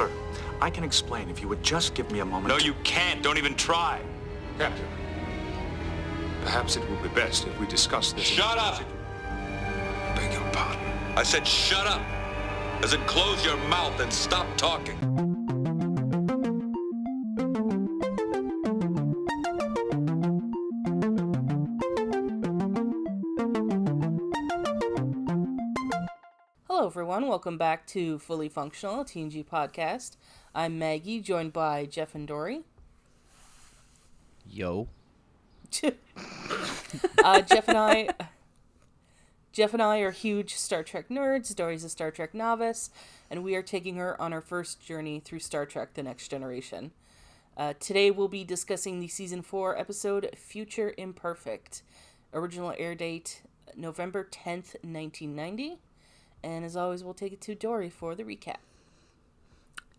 Sir, I can explain if you would just give me a moment. No, you can't. Don't even try. Captain, perhaps it would be best if we discuss this. Shut up! Beg your pardon. I said shut up. As in close your mouth and stop talking. Hello everyone, welcome back to Fully Functional, a TNG podcast. I'm Maggie, joined by Jeff and Dory. Yo. Jeff and I are huge Star Trek nerds. Dory's a Star Trek novice, and we are taking her on our first journey through Star Trek: The Next Generation. Today we'll be discussing the Season 4 episode, Future Imperfect. Original air date, November 10th, 1990. And as always, we'll take it to Dory for the recap.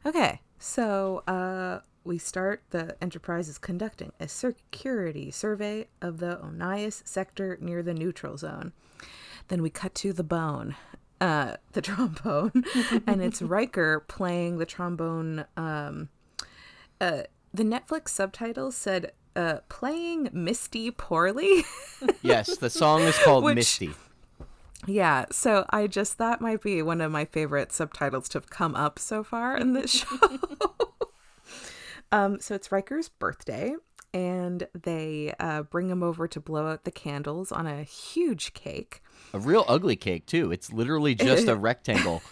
Okay, so we start. The Enterprise is conducting a security survey of the Onias sector near the neutral zone. Then we cut to the trombone, and it's Riker playing the trombone. The Netflix subtitles said, playing Misty poorly. Yes, the song is called Misty. Yeah, so that might be one of my favorite subtitles to have come up so far in this show. So it's Riker's birthday, and they bring him over to blow out the candles on a huge cake. A real ugly cake, too. It's literally just a rectangle.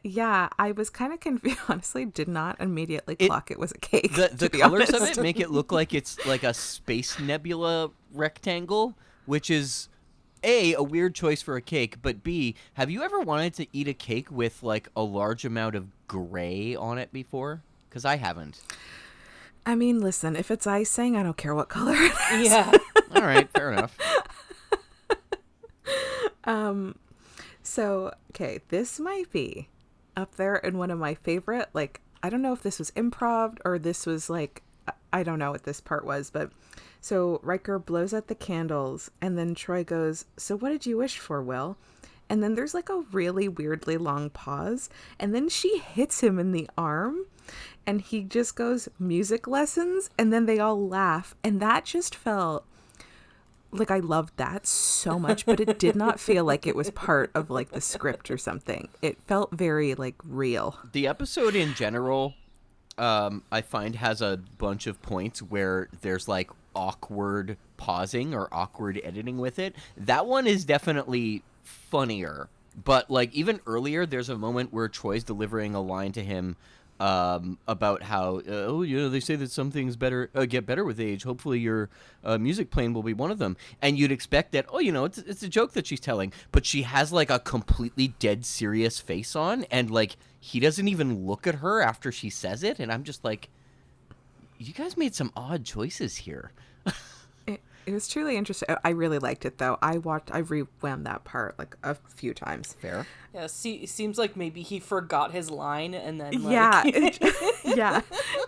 Yeah, I was kind of confused. Honestly, did not immediately clock it was a cake. The colors of it make it look like it's like a space nebula rectangle, which is... A weird choice for a cake, but B, have you ever wanted to eat a cake with, like, a large amount of gray on it before? Because I haven't. I mean, listen, if it's icing, I don't care what color it is. Yeah. All right, fair enough. So, okay, this might be up there in one of my favorite, like, I don't know if this was improv or this was, like, I don't know what this part was, but... So Riker blows out the candles, and then Troy goes, "So what did you wish for, Will?" And then there's like a really weirdly long pause, and then she hits him in the arm, and he just goes, "Music lessons," and then they all laugh, and that just felt like I loved that so much, but it did not feel like it was part of like the script or something. It felt very like real. The episode in general, I find has a bunch of points where there's like awkward pausing or awkward editing with it. That one is definitely funnier, but like even earlier there's a moment where Troy's delivering a line to him about how they say that some things get better with age. Hopefully your music playing will be one of them, and you'd expect that it's a joke that she's telling, but she has like a completely dead serious face on, and like he doesn't even look at her after she says it, and I'm just like, you guys made some odd choices here. It was truly interesting. I really liked it, though. I rewound that part like a few times. Fair. Yeah, it seems like maybe he forgot his line and then like... Yeah. Yeah.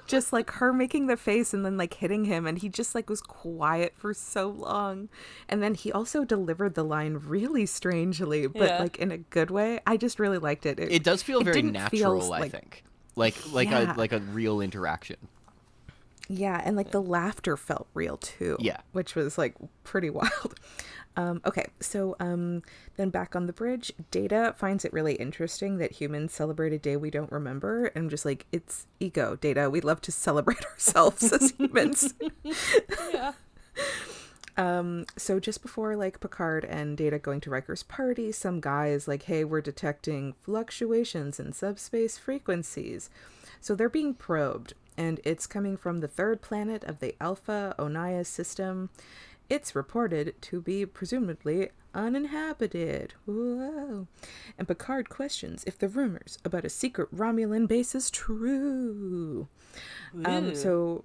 Just like her making the face and then like hitting him, and he just like was quiet for so long. And then he also delivered the line really strangely, but like in a good way. I just really liked it. It does feel very natural, I like, think. Like a real interaction. Yeah, and like the laughter felt real too. Yeah. Which was like pretty wild. Okay, so then back on the bridge, Data finds it really interesting that humans celebrate a day we don't remember. And I'm just like, it's ego, Data. We love to celebrate ourselves as humans. Yeah. So just before like Picard and Data going to Riker's party, some guy is like, "Hey, we're detecting fluctuations in subspace frequencies." So they're being probed, and it's coming from the third planet of the Alpha Onias system. It's reported to be presumably uninhabited. Whoa. And Picard questions if the rumors about a secret Romulan base is true. So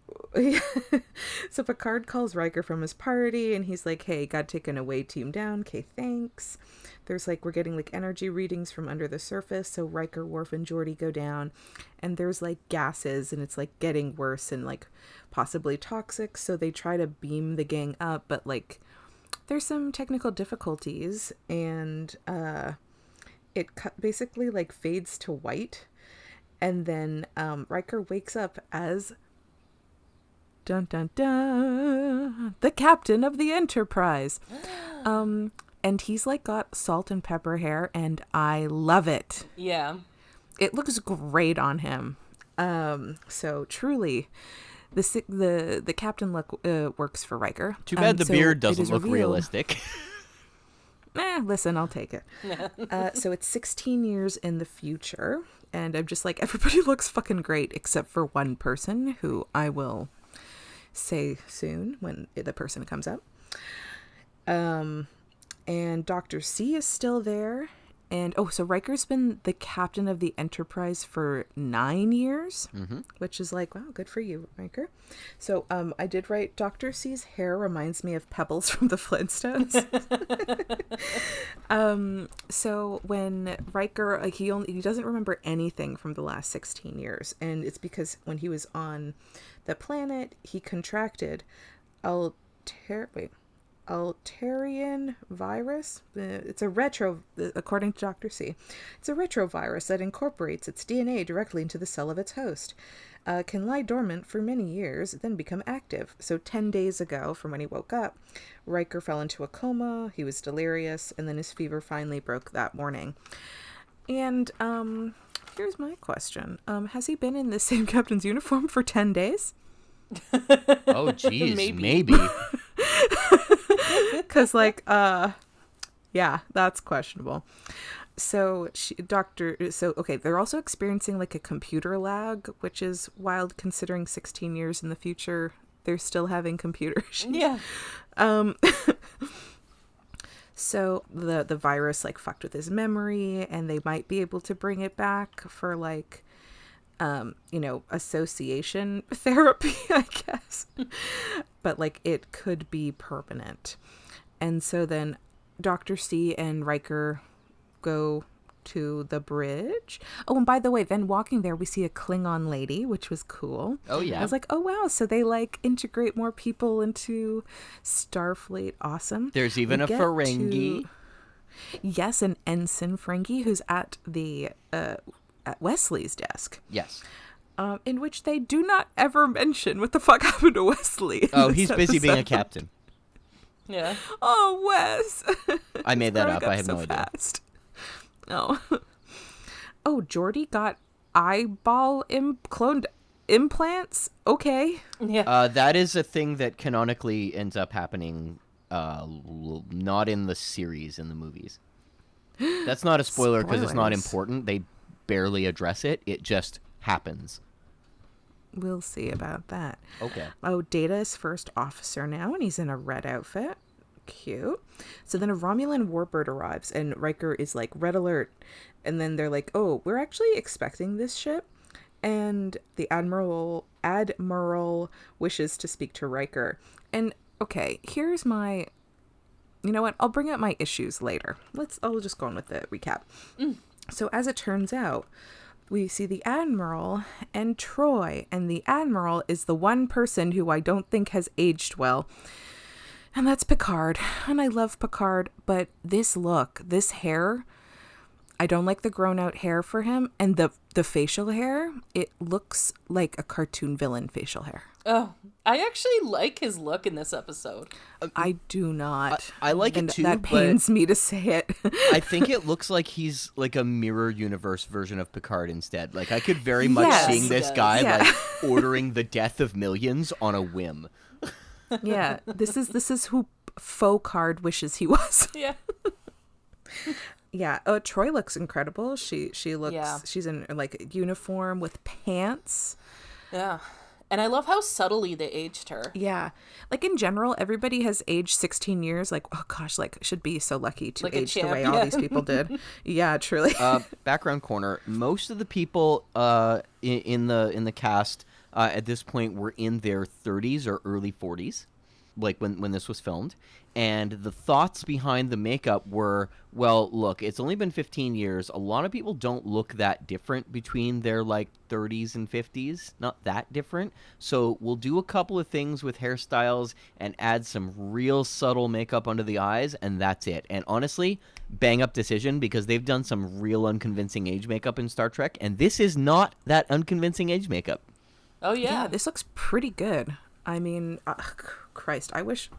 Picard calls Riker from his party, and he's like, "Hey, gotta take an away team down. Okay, thanks." There's like, we're getting like energy readings from under the surface. So Riker, Worf, and Geordi go down, and there's like gases, and it's like getting worse and like possibly toxic. So they try to beam the gang up, but like there's some technical difficulties, and it basically like fades to white. And then Riker wakes up as dun dun dun the captain of the Enterprise. And he's like got salt and pepper hair, and I love it. Yeah. It looks great on him. So truly, the captain look works for Riker. Too bad the so beard it doesn't is look revealed- realistic. Listen, I'll take it. So it's 16 years in the future, and I'm just like, everybody looks fucking great except for one person who I will say soon when the person comes up. And Dr. C is still there. And, so Riker's been the captain of the Enterprise for 9 years, which is like, wow, good for you, Riker. So I did write, Dr. C's hair reminds me of Pebbles from the Flintstones. So when Riker, like he doesn't remember anything from the last 16 years. And it's because when he was on the planet, he contracted Alterian virus. It's a according to Dr. C, it's a retrovirus that incorporates its DNA directly into the cell of its host. Can lie dormant for many years, then become active. So 10 days ago, from when he woke up, Riker fell into a coma, he was delirious, and then his fever finally broke that morning. And here's my question. Has he been in the same captain's uniform for 10 days? Oh, geez, maybe. Because, yeah, that's questionable. So they're also experiencing like a computer lag, which is wild considering 16 years in the future, they're still having computer issues. Yeah. So the virus like fucked with his memory, and they might be able to bring it back for like, association therapy, I guess. But like it could be permanent. And so then Dr. C and Riker go to the bridge. Oh, and by the way, then walking there, we see a Klingon lady, which was cool. Oh, yeah. I was like, oh, wow. So they like integrate more people into Starfleet. Awesome. There's even a Ferengi. Yes, an Ensign Ferengi who's at the at Wesley's desk. Yes. In which they do not ever mention what the fuck happened to Wesley. Oh, he's busy being a captain. Yeah. Oh, Wes. I made that up. I have no idea. Oh. Oh, Geordi got eyeball cloned implants? Okay. Yeah. That is a thing that canonically ends up happening, not in the series, in the movies. That's not a spoiler because it's not important. They barely address it. It just happens. We'll see about that. Okay. Oh, Data is first officer now, and he's in a red outfit. Cute. So then a Romulan warbird arrives, and Riker is like, red alert. And then they're like, oh, we're actually expecting this ship. And the Admiral wishes to speak to Riker. And, okay, here's my... You know what? I'll bring up my issues later. I'll just go on with the recap. So as it turns out, we see the Admiral and Troy, and the Admiral is the one person who I don't think has aged well, and that's Picard. And I love Picard, but this hair, I don't like the grown out hair for him, and the facial hair, it looks like a cartoon villain facial hair. Oh, I actually like his look in this episode. I do not. I like it too, that pains me to say it. I think it looks like he's like a mirror universe version of Picard instead. Like I could very much Yes. seeing this guy Yeah. like ordering the death of millions on a whim. Yeah, this is who Focard wishes he was. Yeah. Yeah, Troy looks incredible. She looks, Yeah. she's in like uniform with pants. Yeah. And I love how subtly they aged her. Yeah. Like in general, everybody has aged 16 years. Like, oh gosh, like should be so lucky to Like a age the champ, way all yeah. these people did. Yeah, truly. Background corner. Most of the people in the cast at this point were in their 30s or early 40s. like when this was filmed, and the thoughts behind the makeup were, well, look, it's only been 15 years. A lot of people don't look that different between their like 30s and 50s, not that different. So we'll do a couple of things with hairstyles and add some real subtle makeup under the eyes, and that's it. And honestly, bang up decision, because they've done some real unconvincing age makeup in Star Trek, and this is not that unconvincing age makeup. Oh Yeah, yeah. this looks pretty good. I mean, Christ, I wish.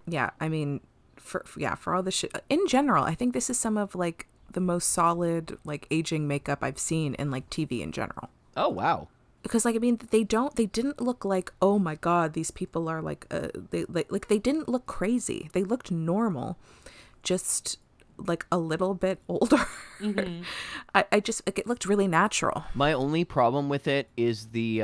Yeah, I mean, for all the shit in general, I think this is some of like the most solid like aging makeup I've seen in like TV in general. Oh, wow. Because like I mean, they didn't look like, oh my god, these people are like they didn't look crazy. They looked normal, just like a little bit older. I just like, it looked really natural. My only problem with it is the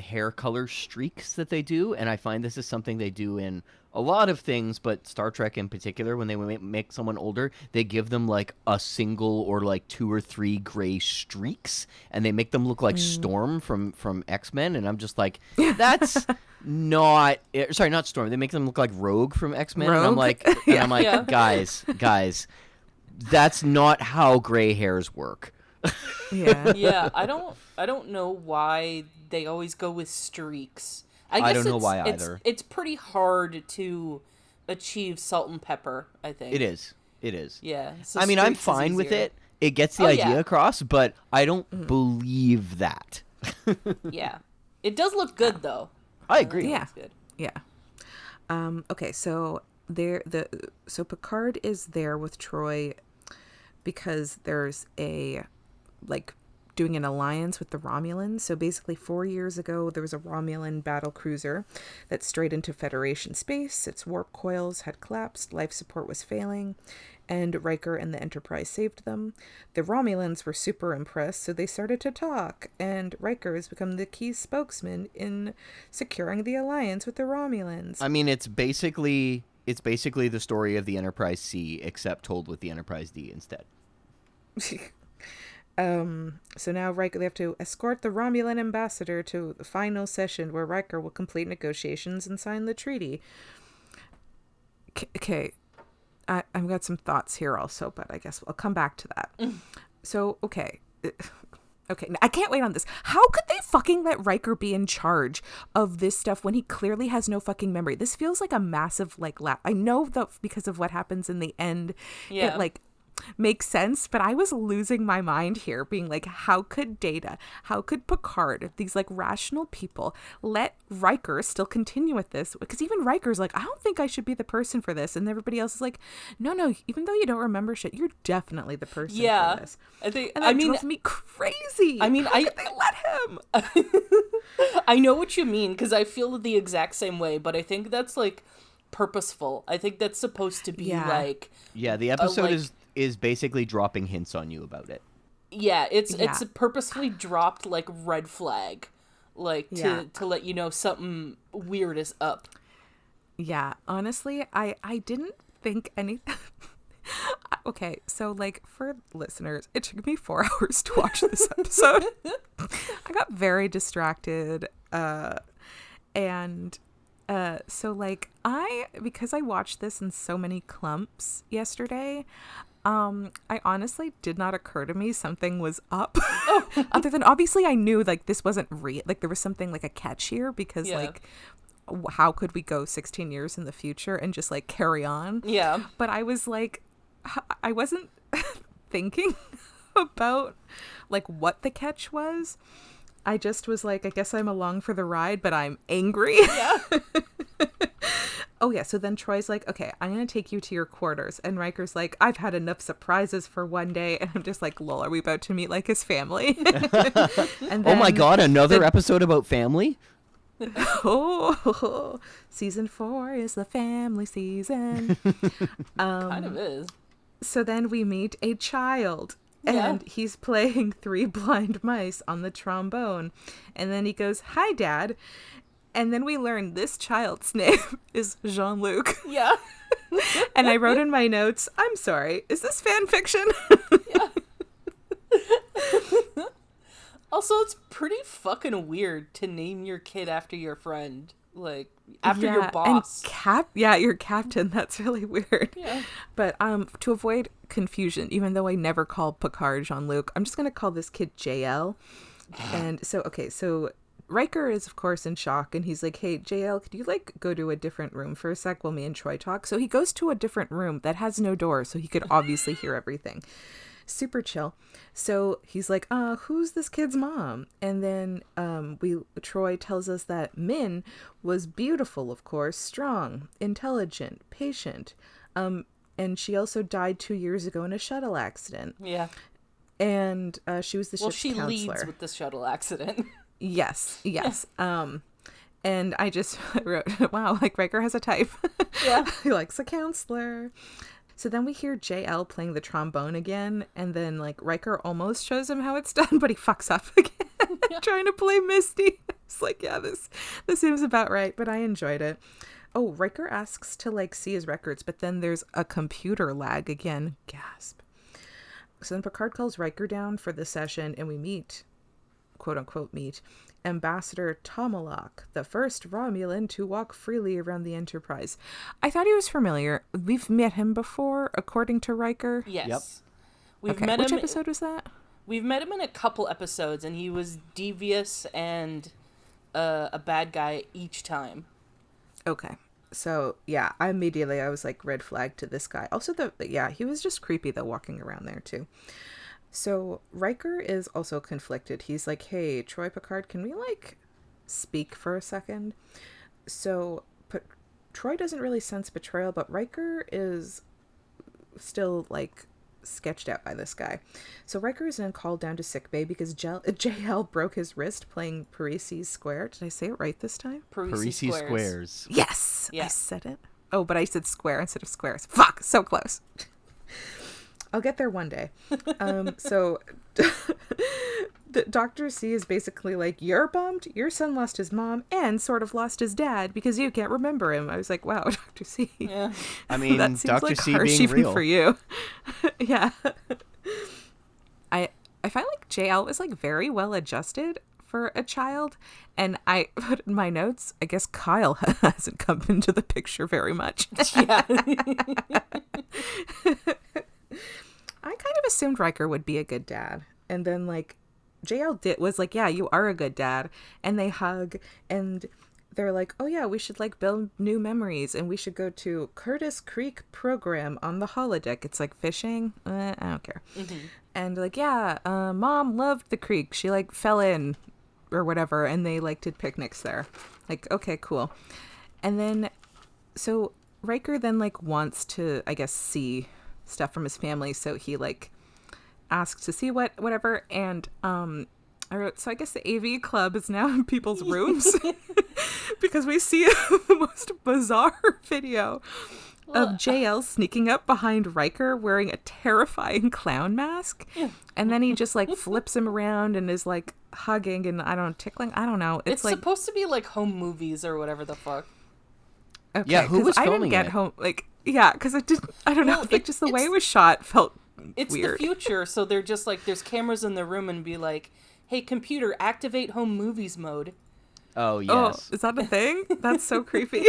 hair color streaks that they do, and I find this is something they do in a lot of things, but Star Trek in particular. When they make someone older, they give them like a single or like 2 or 3 gray streaks, and they make them look like Storm from X-Men, and I'm just like, that's not sorry, not Storm. They make them look like Rogue from X-Men, and I'm like, Yeah. guys, that's not how gray hairs work. Yeah. Yeah, I don't know why they always go with streaks. I guess don't know why either. It's pretty hard to achieve salt and pepper, I think. It is. Yeah. So I mean, I'm streaks is fine with easier. it. It gets the Oh, idea yeah. across, but I don't believe that. Yeah. It does look good though. I agree. Yeah. It's good. Yeah. Okay, so so Picard is there with Troy because there's a like doing an alliance with the Romulans. So basically 4 years ago there was a Romulan battle cruiser that strayed into Federation space. Its warp coils had collapsed, life support was failing, and Riker and the Enterprise saved them. The Romulans were super impressed, so they started to talk, and Riker has become the key spokesman in securing the alliance with the Romulans. I mean, it's basically the story of the Enterprise C, except told with the Enterprise D instead. So now Riker, they have to escort the Romulan ambassador to the final session where Riker will complete negotiations and sign the treaty. Okay, I've got some thoughts here also, but I guess I'll come back to that. So, okay, I can't wait on this. How could they fucking let Riker be in charge of this stuff when he clearly has no fucking memory? This feels like a massive, like, I know that because of what happens in the end, Yeah. it, like, makes sense, but I was losing my mind here, being like, how could Data, how could Picard, these like rational people, let Riker still continue with this? Because even Riker's like, I don't think I should be the person for this, and everybody else is like, no, even though you don't remember shit, you're definitely the person Yeah. for this. I think And that drove me crazy. I mean, how could they let him? I know what you mean, because I feel the exact same way, but I think that's like purposeful. I think that's supposed to be Yeah. like, Yeah, the episode like- is basically dropping hints on you about it. yeah, it's Yeah. purposefully dropped like red flag, like Yeah. to let you know something weird is up. Yeah, honestly, I didn't think anything. Okay, so like for listeners, it took me 4 hours to watch this episode. I got very distracted, and so like because I watched this in so many clumps yesterday, I honestly did not occur to me something was up. Other than obviously I knew like this wasn't real, like there was something like a catch here, because Yeah. like how could we go 16 years in the future and just like carry on? Yeah. But I was like, I wasn't thinking about like what the catch was. I just was like, I guess I'm along for the ride, but I'm angry. Yeah. Oh yeah, so then Troy's like, okay, I'm gonna take you to your quarters, and Riker's like, I've had enough surprises for one day, and I'm just like, lol, are we about to meet like his family? And Oh my then- god, another episode about family? Oh, season 4 is the family season. Kind of is. So then we meet a child, Yeah. and he's playing 3 blind mice on the trombone, and then he goes, hi dad, and then we learn this child's name is Jean-Luc. Yeah. And I wrote in my notes, I'm sorry, is this fan fiction? Also, it's pretty fucking weird to name your kid after your friend. like after your Yeah, boss. Your captain. That's really weird. Yeah. But to avoid confusion, even though I never call Picard Jean-Luc, I'm just gonna call this kid JL. And so Riker is of course in shock, and he's like, "Hey JL, could you like go to a different room for a sec while me and Troy talk?" So he goes to a different room that has no door, so he could obviously hear everything. Super chill. So he's like, who's this kid's mom? And then Troy tells us that Min was beautiful, of course, strong, intelligent, patient. And she also died 2 years ago in a shuttle accident. Yeah. And she was the ship's counselor. Well, she leads with the shuttle accident. Yes. And I just wrote, wow, like Riker has a type. Yeah. He likes a counselor. So then we hear JL playing the trombone again, and then like Riker almost shows him how it's done, but he fucks up again, trying to play Misty. It's like, yeah, this seems about right, but I enjoyed it. Oh, Riker asks to like see his records, but then there's a computer lag again. Gasp. So then Picard calls Riker down for the session, and we meet, quote unquote meet, Ambassador Tomalak, the first Romulan to walk freely around the Enterprise. I thought he was familiar. We've met him before, according to Riker. Yes. Yep. We've met Which him. episode was that? We've met him in a couple episodes, and he was devious and a bad guy each time. Okay. So, yeah, I was like, red flag to this guy. Also, he was just creepy, though, walking around there, too. So, Riker is also conflicted. He's like, hey, Troy, Picard, can we, like, speak for a second? So, Troy doesn't really sense betrayal, but Riker is still, like, sketched out by this guy. So, Riker is then called down to sickbay because JL broke his wrist playing Parisi's Square. Did I say it right this time? Parisi Squares. Yes! Yeah. I said it. Oh, but I said square instead of squares. Fuck! So close. I'll get there one day. So Dr. C is basically like, you're bummed? Your son lost his mom and sort of lost his dad because you can't remember him. I was like, wow, Dr. C. Yeah. I mean, That seems Dr. like C harsh being even real. for you. Yeah. I find like JL was like very well adjusted for a child, and I put in my notes, I guess Kyle hasn't come into the picture very much. Yeah. I kind of assumed Riker would be a good dad. And then, like, JL was like, yeah, you are a good dad. And they hug, and they're like, oh, yeah, we should, like, build new memories, and we should go to Curtis Creek program on the holodeck. It's like fishing. I don't care. Mm-hmm. And, like, yeah, Mom loved the creek. She, like, fell in or whatever, and they, like, did picnics there. Like, okay, cool. And then, so Riker then, like, wants to, I guess, see stuff from his family, so he like asks to see whatever, and I wrote, so I guess the AV club is now in people's rooms because we see the most bizarre video of JL sneaking up behind Riker wearing a terrifying clown mask, and then he just like flips him around and is like hugging and tickling. I don't know. It's like supposed to be like home movies or whatever the fuck. Okay, Yeah, who was I didn't filming get it? home like because I didn't. I don't know. Like just the way it was shot felt It's weird. the future, so they're just like, there's cameras in the room and be like, hey, computer, activate home movies mode. Oh yes. Oh, is that a thing? That's so creepy.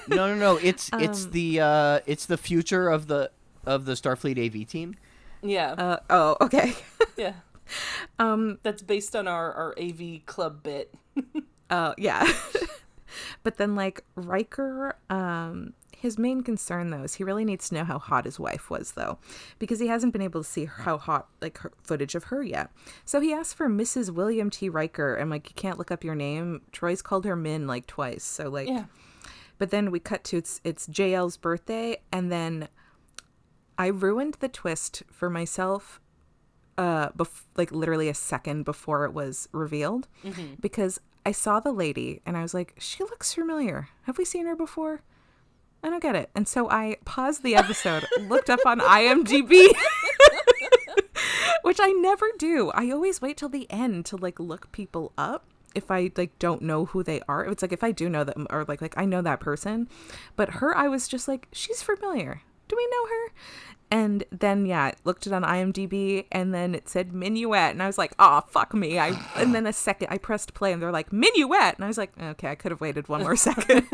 No. It's the future of the Starfleet AV team. Yeah. Oh, okay. Yeah. That's based on our AV club bit. Yeah. But then, like, Riker, his main concern, though, is he really needs to know how hot his wife was, though, because he hasn't been able to see how hot, like, her footage of her yet. So he asked for Mrs. William T. Riker, and, like, you can't look up your name. Troy's called her Min, like, twice. So, like, Yeah. But then we cut to it's JL's birthday, and then I ruined the twist for myself, like, literally a second before it was revealed, because I saw the lady and I was like, she looks familiar. Have we seen her before? I don't get it. And so I paused the episode, looked up on IMDb, which I never do. I always wait till the end to like look people up if I like don't know who they are. It's like if I do know them or like I know that person. But her, I was just like, she's familiar. do we know her? And then, yeah, looked it on IMDb, and then it said Minuet, and I was like, oh, fuck me. And then I pressed play, and they're like, Minuet! And I was like, okay, I could have waited one more second.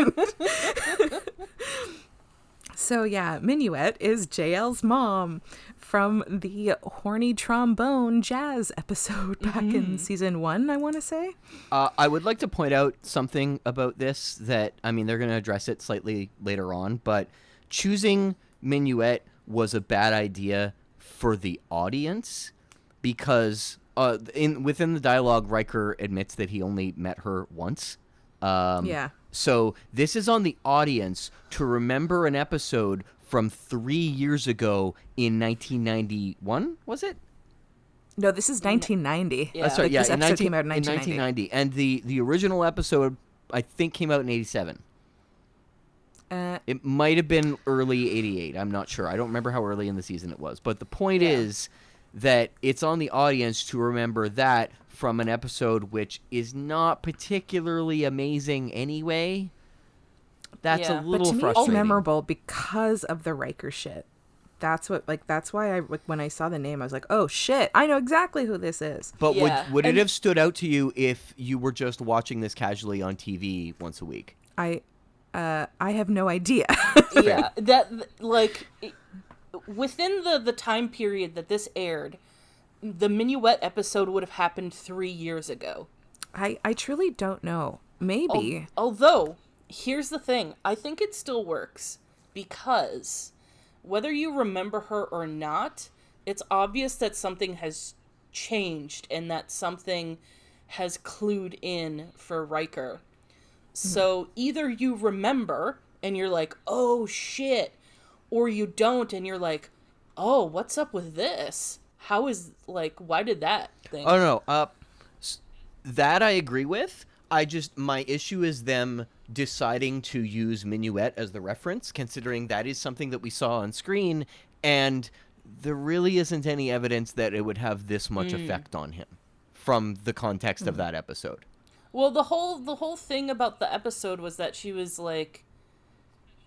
So, yeah, Minuet is JL's mom from the Horny Trombone Jazz episode back in season 1, I want to say. I would like to point out something about this that, I mean, they're going to address it slightly later on, but choosing Minuet was a bad idea for the audience because within the dialogue, Riker admits that he only met her once. Yeah. So this is on the audience to remember an episode from 3 years ago in 1991, was it? No, this is 1990. Yeah. Sorry, This episode came out in 1990. And the original episode, I think, came out in 87. It might have been early 88. I'm not sure. I don't remember how early in the season it was. But the point is that it's on the audience to remember that from an episode which is not particularly amazing anyway. That's Yeah. a But little to me, it's frustrating. memorable because of the Riker shit. That's why when I saw the name, I was like, oh shit, I know exactly who this is. But Yeah, would it and- have stood out to you if you were just watching this casually on TV once a week? I have no idea. Yeah, within the time period that this aired, the Minuet episode would have happened 3 years ago. I truly don't know. Maybe. Although, here's the thing. I think it still works because whether you remember her or not, it's obvious that something has changed and that something has clued in for Riker. So either you remember and you're like, oh shit, or you don't and you're like, oh, what's up with this? Why did that thing? Oh no, that I agree with. My issue is them deciding to use Minuet as the reference, considering that is something that we saw on screen, and there really isn't any evidence that it would have this much effect on him from the context of that episode. Well, the whole thing about the episode was that she was like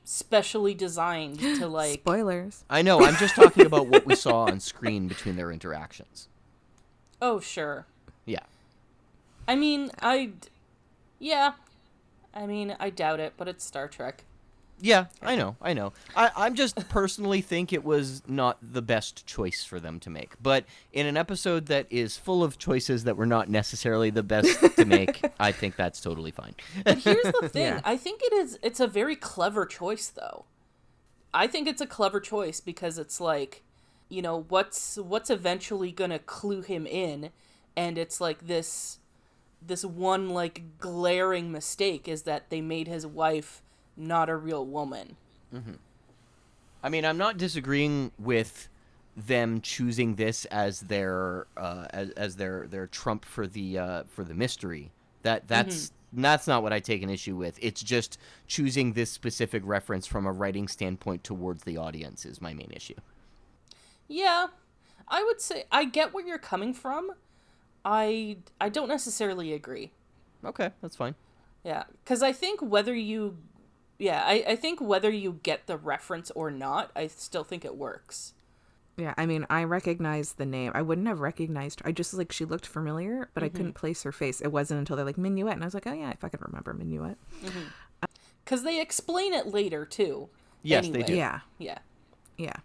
specially designed to like Spoilers. I know, I'm just talking about what we saw on screen between their interactions. Oh, sure. Yeah. I mean, I doubt it, but it's Star Trek. Yeah, I know. I'm just personally think it was not the best choice for them to make. But in an episode that is full of choices that were not necessarily the best to make, I think that's totally fine. But here's the thing. Yeah. I think it's a very clever choice, though. I think it's a clever choice because it's like, you know, what's eventually going to clue him in, and it's like this one like glaring mistake is that they made his wife not a real woman. Mm-hmm. I mean, I'm not disagreeing with them choosing this as their as their trump for the mystery. That's not what I take an issue with. It's just choosing this specific reference from a writing standpoint towards the audience is my main issue. Yeah, I would say I get where you're coming from. I don't necessarily agree. Okay, that's fine. Yeah, because I think whether you get the reference or not, I still think it works. Yeah, I mean, I recognize the name. I wouldn't have recognized her. I just, like, she looked familiar, but I couldn't place her face. It wasn't until they're like, Minuet, and I was like, oh yeah, I fucking remember Minuet. Because they explain it later, too. Yes, anyway. they do. Yeah. Yeah.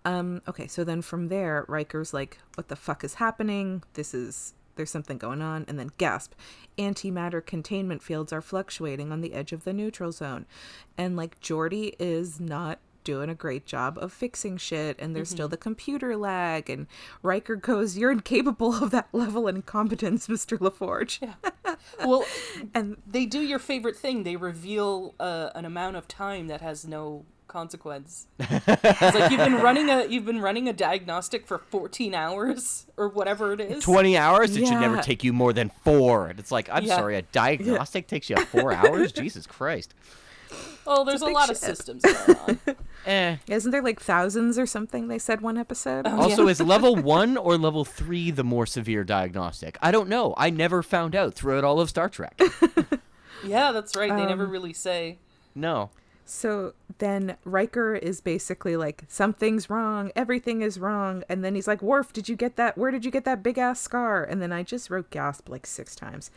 Okay, so then from there, Riker's like, what the fuck is happening? There's something going on. And then gasp, antimatter containment fields are fluctuating on the edge of the neutral zone. And like Geordi is not doing a great job of fixing shit. And there's still the computer lag. And Riker goes, you're incapable of that level of incompetence, Mr. LaForge. Yeah. Well, And they do your favorite thing. They reveal an amount of time that has no consequence. It's like you've been running a diagnostic for 14 hours or whatever it is. 20 hours? It should never Yeah. take you more than 4. And it's like, I'm Yeah. sorry, a diagnostic takes you 4 hours? Jesus Christ. Oh, there's a big lot of ship. systems going on. isn't there like thousands or something they said one episode? Also, is level 1 or level 3 the more severe diagnostic? I don't know. I never found out throughout all of Star Trek. Yeah, that's right. They never really say. No. So then Riker is basically like, something's wrong, everything is wrong. And then he's like, Worf, did you get that? Where did you get that big ass scar? And then I just wrote gasp like 6 times.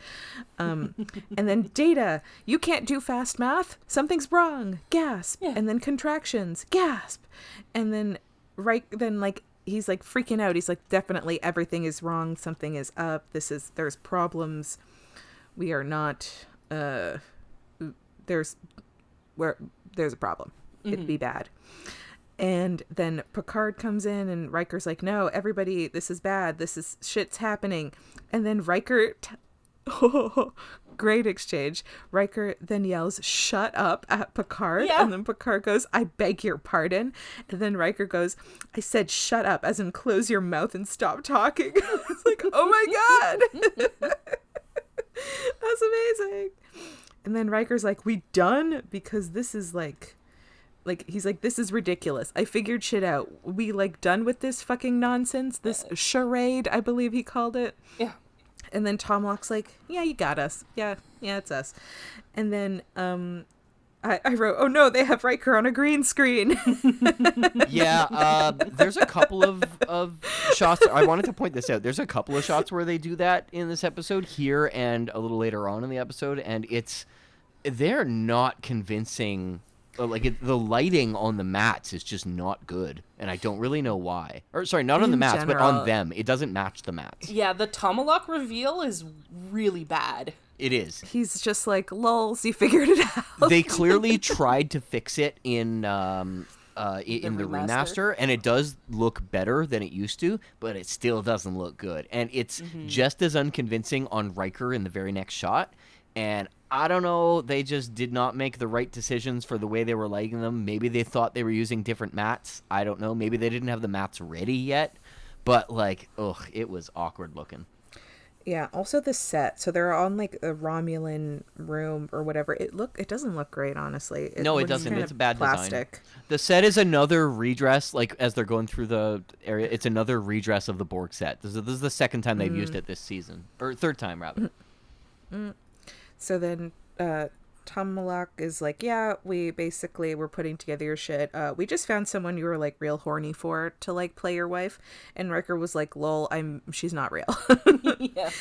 And then Data, you can't do fast math. Something's wrong. Gasp. Yeah. And then contractions. Gasp. And then he's like freaking out. He's like, definitely everything is wrong. Something is up. There's problems. We are not, there's a problem. It'd be bad. And then Picard comes in and Riker's like, no, everybody, this is bad. Shit's happening. And then Riker, great exchange. Riker then yells, shut up at Picard. Yeah. And then Picard goes, I beg your pardon. And then Riker goes, I said, shut up, as in close your mouth and stop talking. It's like, oh my God. That's amazing. And then Riker's like, we done? Because this is he's like, this is ridiculous. I figured shit out. We done with this fucking nonsense, this charade, I believe he called it. Yeah. And then Tom Locke's like, yeah, you got us. Yeah, it's us. And then I wrote, oh no, they have Riker on a green screen. Yeah, there's a couple of shots. I wanted to point this out. There's a couple of shots where they do that in this episode here and a little later on in the episode, and they're not convincing. The lighting on the mats is just not good, and I don't really know why. Or sorry, not on the mats, but on them. It doesn't match the mats. Yeah, the Tomalak reveal is really bad. It is. He's just like, lols, you figured it out. They clearly tried to fix it in the remaster, and it does look better than it used to, but it still doesn't look good. And it's just as unconvincing on Riker in the very next shot. And I don't know, they just did not make the right decisions for the way they were lighting them. Maybe they thought they were using different mats. I don't know. Maybe they didn't have the mats ready yet. But, it was awkward looking. Yeah, also the set. So they're on, a Romulan room or whatever. It doesn't look great, honestly. No, it doesn't. It's a bad plastic design. The set is another redress, as they're going through the area. It's another redress of the Borg set. This is the second time they've used it this season. Or third time, rather. So then Tom Malak is like, yeah, we're putting together your shit. We just found someone you were real horny for to play your wife. And Riker was like, lol, she's not real. Yeah.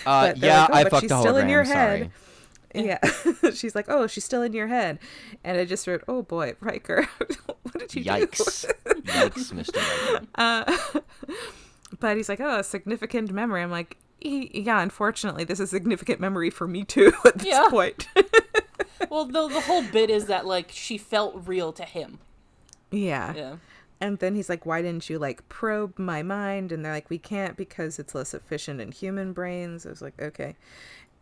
I fucked she's a still in your hologram, head. sorry. Yeah. She's like, oh, she's still in your head. And I just wrote, oh boy, Riker, what did you do? Yikes, Mr. Riker. But he's like, oh, a significant memory. I'm like, yeah, unfortunately, this is a significant memory for me too at this point. Well, the whole bit is that she felt real to him. Yeah. And then he's like, why didn't you probe my mind? And they're like, we can't because it's less efficient in human brains. I was like, okay.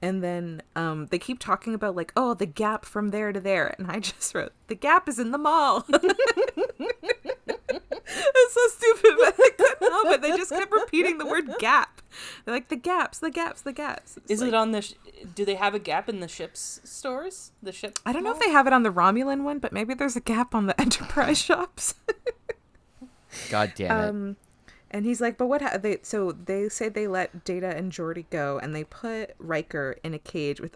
And then they keep talking about oh, the gap from there to there. And I just wrote, the gap is in the mall. It's so stupid, but I couldn't help it. They just kept repeating the word gap. They're like, the gaps, the gaps, the gaps. Is it on the... do they have a gap in the ship's stores? The ship? I don't know if they have it on the Romulan one, but maybe there's a gap on the Enterprise shops. God damn it. And he's like, but what? So they say they let Data and Geordi go, and they put Riker in a cage with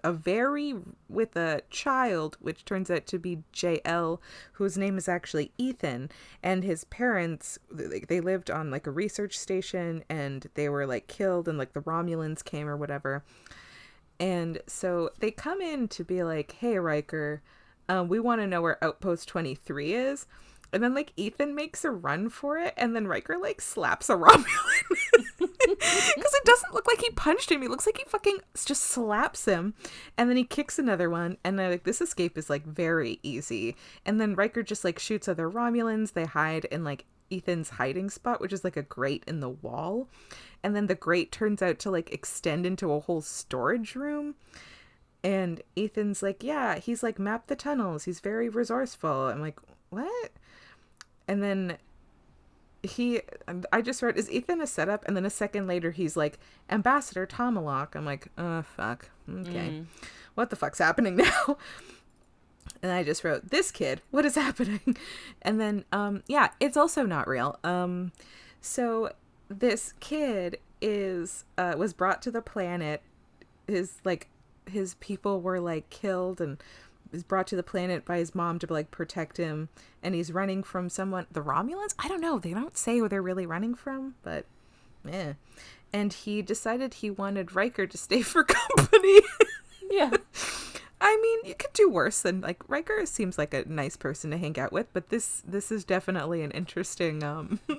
a child, which turns out to be JL, whose name is actually Ethan, and his parents. They lived on a research station, and they were killed, and the Romulans came or whatever. And so they come in to be like, hey Riker, we want to know where Outpost 23 is. And then Ethan makes a run for it, and then Riker slaps a Romulan. Because it doesn't look like he punched him. He looks like he fucking just slaps him. And then he kicks another one, and they're this escape is very easy. And then Riker just shoots other Romulans. They hide in Ethan's hiding spot, which is a grate in the wall. And then the grate turns out to extend into a whole storage room. And Ethan's yeah, he's map the tunnels. He's very resourceful. I'm like, what? And then I just wrote, is Ethan a setup? And then a second later, he's Ambassador Tomalak. I'm like, oh, fuck. Okay. What the fuck's happening now? And I just wrote, this kid, what is happening? And then, yeah, it's also not real. So this kid was brought to the planet. His people were killed, and is brought to the planet by his mom to like protect him, and he's running from someone. The Romulans? I don't know. They don't say who they're really running from, but yeah. And he decided he wanted Riker to stay for company. Yeah. I mean, you could do worse than like Riker seems like a nice person to hang out with, but this is definitely an interesting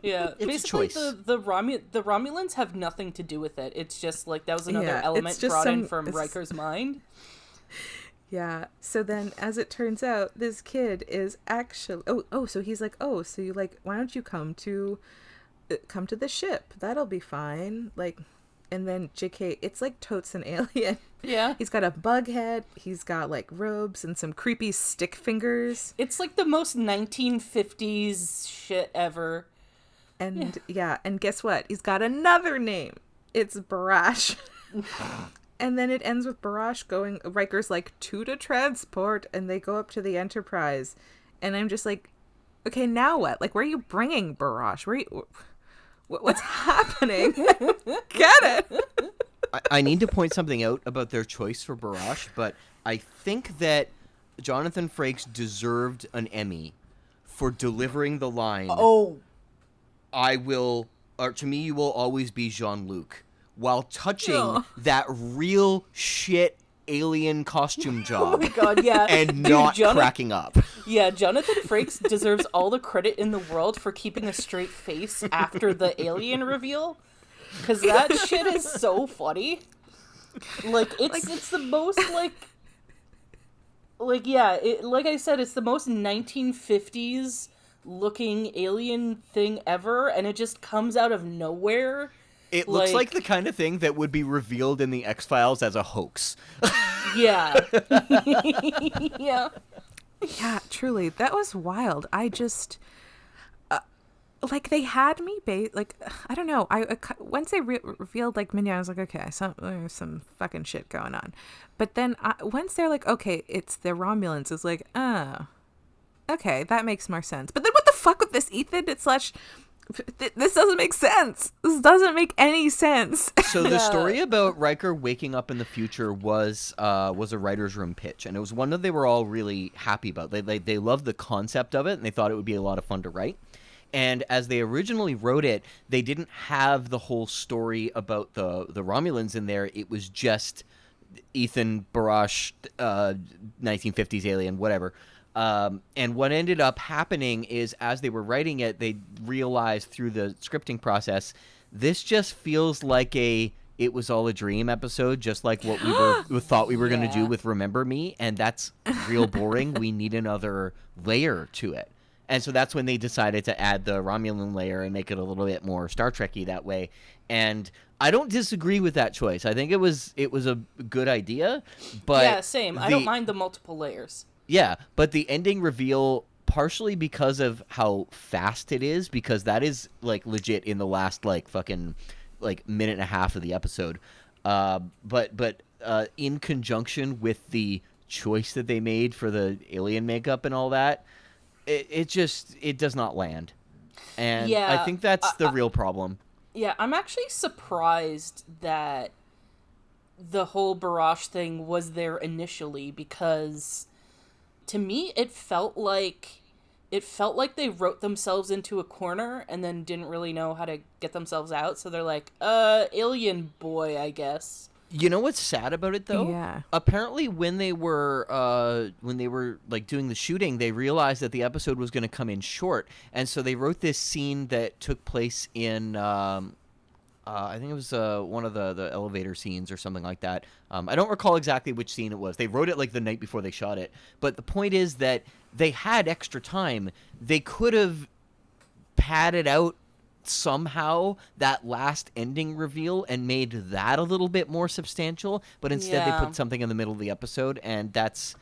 Yeah, It's a basically choice. the Romulans have nothing to do with it. It's just like that was another Yeah, element it's just brought in some- from it's- Riker's mind. Yeah. So then, as it turns out, this kid is actually so he's like, oh, so you like, why don't you come to the ship? That'll be fine. Like, and then JK, it's like totes an alien. Yeah. He's got a bug head. He's got like robes and some creepy stick fingers. It's like the most 1950s shit ever. And and guess what? He's got another name. It's Barash. And then it ends with Barash going, Riker's like, to transport, and they go up to the Enterprise. And I'm just like, okay, now what? Like, where are you bringing Barash? What's happening? Get it? I need to point something out about their choice for Barash, but I think that Jonathan Frakes deserved an Emmy for delivering the line, Oh, to me, you will always be Jean-Luc, while touching Oh. that real shit alien costume job God, yeah. and Dude, not Jonathan- cracking up. Yeah, Jonathan Frakes deserves all the credit in the world for keeping a straight face after the alien reveal, because that shit is so funny. Like, it's the most, like I said, it's the most 1950s looking alien thing ever, and it just comes out of nowhere. It looks like the kind of thing that would be revealed in the X-Files as a hoax. Yeah. Yeah. Yeah, truly. That was wild. I just... like, they had me like, I don't know. Once they revealed, like, Mignon, I was like, okay, there's some fucking shit going on. But then once they're like, okay, it's the Romulans, it's like, okay, that makes more sense. But then what the fuck with this Ethan? This doesn't make sense. This doesn't make any sense. So the story about Riker waking up in the future was a writer's room pitch, and it was one that they were all really happy about. They loved the concept of it, and they thought it would be a lot of fun to write. And as they originally wrote it, they didn't have the whole story about the Romulans in there. It was just Ethan, Barash, 1950s alien, whatever. And what ended up happening is, as they were writing it, they realized through the scripting process, this just feels like it was all a dream episode, just like what we thought we were going to do with Remember Me, and that's real boring. We need another layer to it. And so that's when they decided to add the Romulan layer and make it a little bit more Star Trek-y that way. And I don't disagree with that choice. I think it was a good idea, but Yeah, same. I don't mind the multiple layers. Yeah, but the ending reveal, partially because of how fast it is, because that is like legit in the last fucking minute and a half of the episode. But in conjunction with the choice that they made for the alien makeup and all that, it does not land. And I think that's the real problem. Yeah, I'm actually surprised that the whole Barash thing was there initially, because to me it felt like they wrote themselves into a corner and then didn't really know how to get themselves out, so they're like, alien boy, I guess. You know what's sad about it though? Yeah. Apparently, when they were doing the shooting, they realized that the episode was going to come in short, and so they wrote this scene that took place in I think it was one of the elevator scenes or something like that. I don't recall exactly which scene it was. They wrote it the night before they shot it, but the point is that they had extra time. They could have padded out somehow that last ending reveal and made that a little bit more substantial, but instead they put something in the middle of the episode, and that's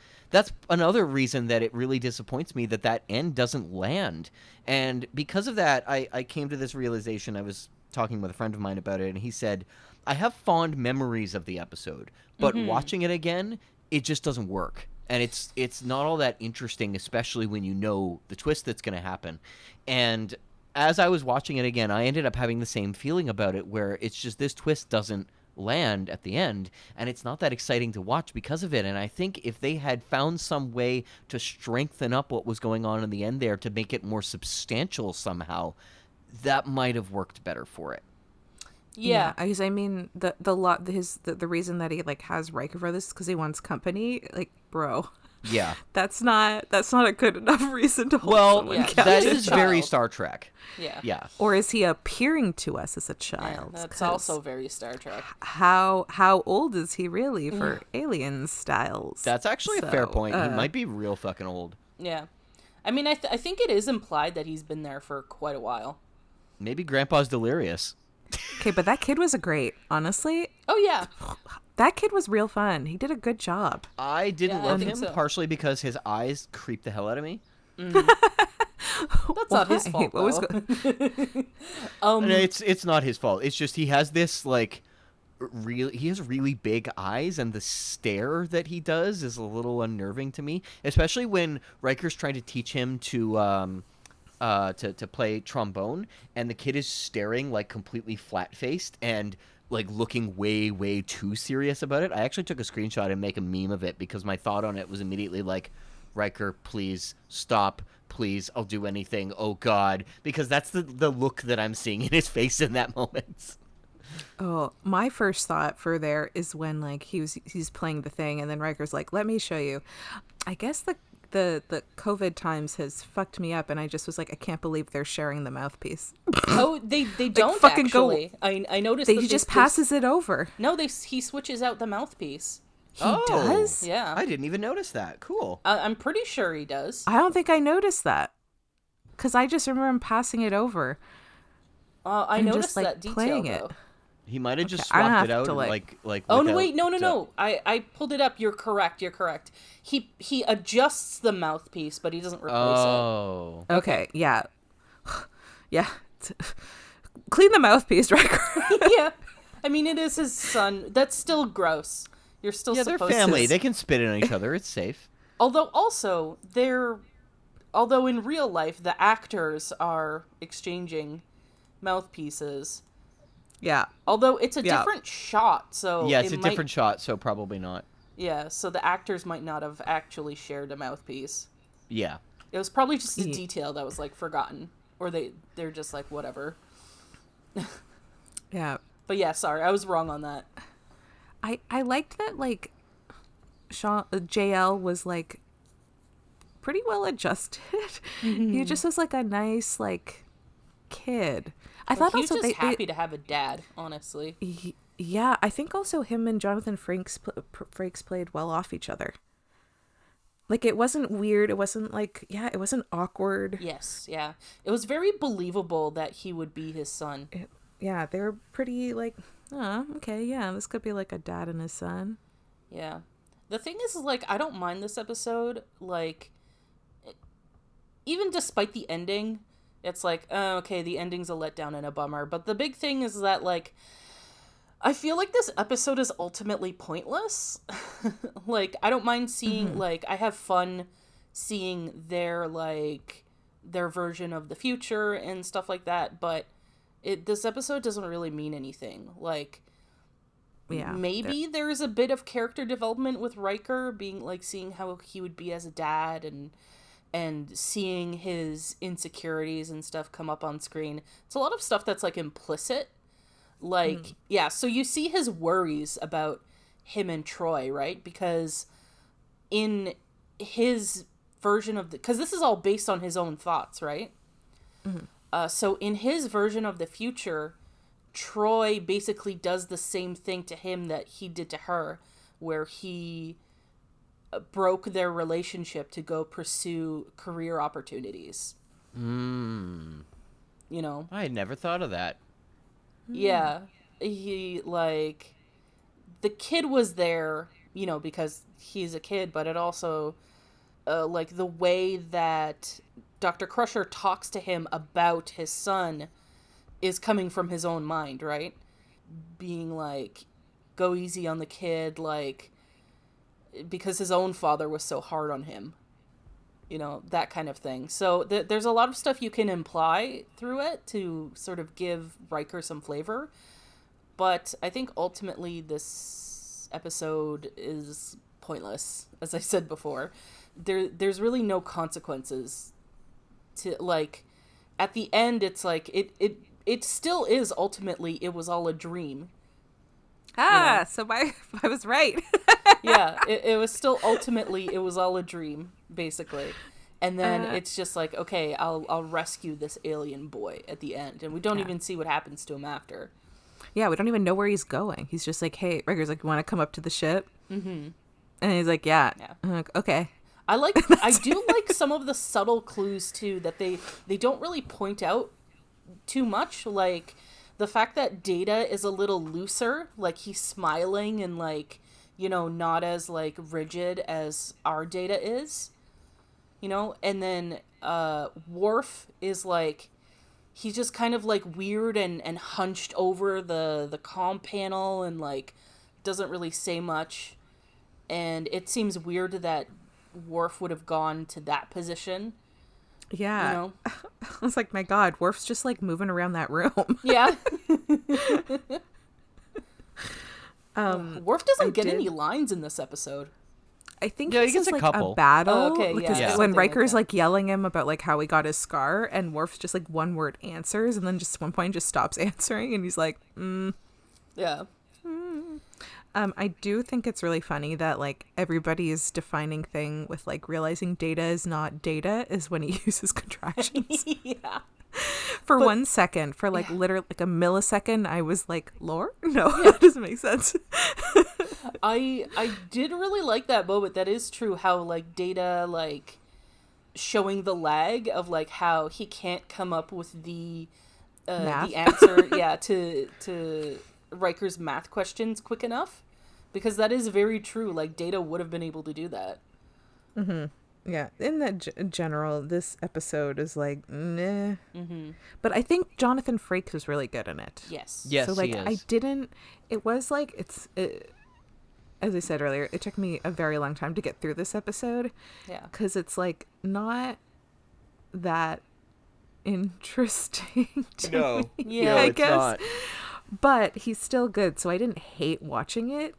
another reason that it really disappoints me that end doesn't land. And because of that, I came to this realization. I was talking with a friend of mine about it, and he said, I have fond memories of the episode, but watching it again, it just doesn't work. And it's not all that interesting, especially when you know the twist that's going to happen. And as I was watching it again, I ended up having the same feeling about it, where it's just this twist doesn't land at the end, and it's not that exciting to watch because of it. And I think if they had found some way to strengthen up what was going on in the end there to make it more substantial somehow, that might have worked better for it. Yeah. because I mean the reason that he like has Riker for this is because he wants company. Like, bro, Yeah. that's not a good enough reason to hold Well, someone yeah, captive. that He's a is very child. Star Trek. Yeah. Yeah. Or is he appearing to us as a Yeah, child? that's 'Cause also very Star Trek. how old is he really for alien styles? That's actually a fair So, point. He might be real fucking old. Yeah. I mean, I think it is implied that he's been there for quite a while. Maybe Grandpa's delirious. Okay, but that kid was honestly, Oh, yeah. that kid was real fun. He did a good job. I didn't Yeah, I love think him, so. partially because his eyes creeped the hell out of me. That's not his Why? fault, What was though. And it's not his fault. It's just he has this like he has really big eyes, and the stare that he does is a little unnerving to me, especially when Riker's trying to teach him to play trombone, and the kid is staring like completely flat-faced and like looking way too serious about it. I actually took a screenshot and make a meme of it because my thought on it was immediately like, Riker, please stop. Please, I'll do anything. Oh God, because that's the look that I'm seeing in his face in that moment. Oh, my first thought for there is when like he's playing the thing, and then Riker's like, "Let me show you." I guess the COVID times has fucked me up, and I just was like, I can't believe they're sharing the mouthpiece. Oh, they don't fucking go- actually. I noticed He that just passes it over. No, he switches out the mouthpiece. He does? Yeah. I didn't even notice that. Cool. I'm pretty sure he does. I don't think I noticed that, because I just remember him passing it over. I and noticed just, like, that detail, playing it. though. He might have just I don't swapped it have out to, like Oh, no, without- wait, no. I pulled it up. You're correct. He adjusts the mouthpiece, but he doesn't replace Oh. Okay, yeah. Yeah. Clean the mouthpiece, Riker. it. Yeah. I mean, it is his son. That's still gross. You're still Yeah, they're supposed family. to... They can spit it on each other. It's safe. Although in real life, the actors are exchanging mouthpieces. Yeah. Although it's a Yeah. different shot, so Yeah, it's it a might- different shot, so probably not. Yeah, so the actors might not have actually shared a mouthpiece. Yeah. It was probably just a detail that was like forgotten, or they're just like whatever. Yeah. But yeah, sorry, I was wrong on that. I liked that, like, JL was, like, pretty well adjusted. He just was, like, a nice, like, kid. I thought He was also just happy to have a dad, honestly. yeah, I think also him and Jonathan Frakes played well off each other. Like, it wasn't weird. It wasn't, like, it wasn't awkward. Yes, yeah. It was very believable that he would be his son. Yeah, they were pretty, like, oh, okay, yeah, this could be, like, a dad and his son. Yeah. The thing is, like, I don't mind this episode. Like, even despite the ending, it's like, oh, okay, the ending's a letdown and a bummer. But the big thing is that, like, I feel like this episode is ultimately pointless. Like, I don't mind seeing, like, I have fun seeing their version of the future and stuff like that, but this episode doesn't really mean anything. Like, Yeah. maybe there's a bit of character development with Riker, being, like, seeing how he would be as a dad and seeing his insecurities and stuff come up on screen. It's a lot of stuff that's, like, implicit. Like, yeah, so you see his worries about him and Troy, right? Because in his version of because this is all based on his own thoughts, right? So in his version of the future, Troy basically does the same thing to him that he did to her, where he broke their relationship to go pursue career opportunities. You know? I had never thought of that. Yeah. He, like, the kid was there, you know, because he's a kid, but it also, like, the way that Dr. Crusher talks to him about his son is coming from his own mind, right? Being like, go easy on the kid, like, because his own father was so hard on him. You know, that kind of thing. So there's a lot of stuff you can imply through it to sort of give Riker some flavor. But I think ultimately this episode is pointless, as I said before. There's really no consequences to, like, at the end it's like it still is ultimately it was all a dream. So I was right. Yeah, it was still ultimately it was all a dream, basically. And then it's just like, okay, I'll rescue this alien boy at the end, and we don't even see what happens to him after. Yeah, we don't even know where he's going. He's just like, hey, Riker's like, you want to come up to the ship? Mm-hmm. And he's like, yeah. I'm like, okay. I do like some of the subtle clues too that they don't really point out too much, like the fact that Data is a little looser, like he's smiling and like, you know, not as like rigid as our Data is, you know, and then Worf is like, he's just kind of like weird and hunched over the comm panel and like doesn't really say much, and it seems weird that Worf would have gone to that position. Yeah. You know? I was like, my God, Worf's just like moving around that room. Yeah. Worf doesn't get any lines in this episode. I think he this gets is a like couple. a battle. Oh, okay, because yeah. when Something like Riker's that. like yelling him about like how he got his scar, and Worf's just like one word answers, and then just at one point just stops answering, and he's like, Yeah. I do think it's really funny that like everybody's defining thing with like realizing Data is not Data is when he uses contractions. Yeah. For 1 second, for like literally like a millisecond, I was like, lore? No, that doesn't make sense. I did really like that moment. That is true, how like Data like showing the lag of like how he can't come up with the Math. answer to Riker's math questions quick enough, because that is very true. Like Data would have been able to do that. Yeah, in that general, this episode is like, nah. But I think Jonathan Frakes was really good in it. Yes. Yes, So like, he is. I didn't. It was like as I said earlier, it took me a very long time to get through this episode. Yeah. Because it's like not that interesting to me. Yeah, I it's guess. not. But he's still good, so I didn't hate watching it.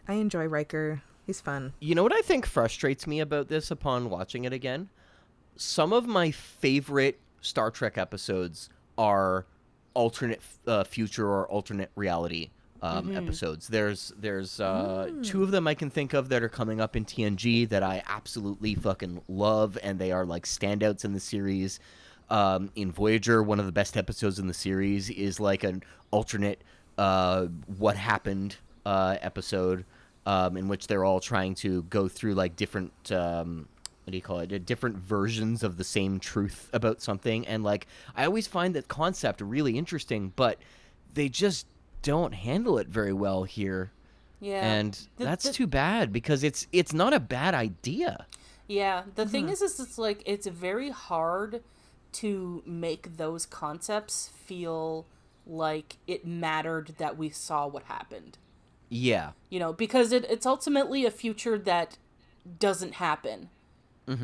I enjoy Riker. He's fun. You know what I think frustrates me about this upon watching it again? Some of my favorite Star Trek episodes are alternate future or alternate reality episodes. There's two of them I can think of that are coming up in TNG that I absolutely fucking love, and they are like standouts in the series. In Voyager, one of the best episodes in the series is like an alternate what happened episode, in which they're all trying to go through like different different versions of the same truth about something. And like I always find that concept really interesting, but they just don't handle it very well here. Yeah. And that's too bad, because it's not a bad idea. Yeah. The thing is it's like it's very hard to make those concepts feel like it mattered that we saw what happened. Yeah. You know, because it's ultimately a future that doesn't happen,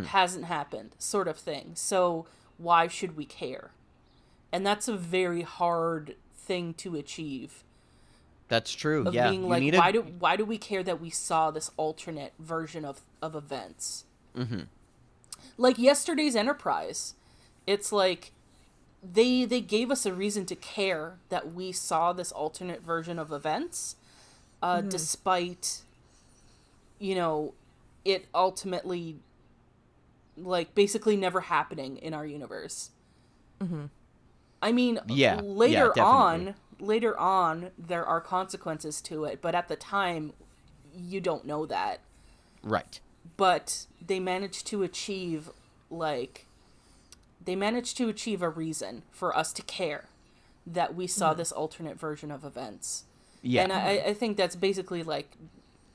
hasn't happened, sort of thing. So why should we care? And that's a very hard thing to achieve. That's true. Of yeah. being like, why do we care that we saw this alternate version of events? Like yesterday's Enterprise. It's like they gave us a reason to care that we saw this alternate version of events, despite, you know, it ultimately, like, basically never happening in our universe. I mean, later on, there are consequences to it, but at the time, you don't know that. Right. But they managed to achieve, a reason for us to care that we saw this alternate version of events. Yeah. And I think that's basically like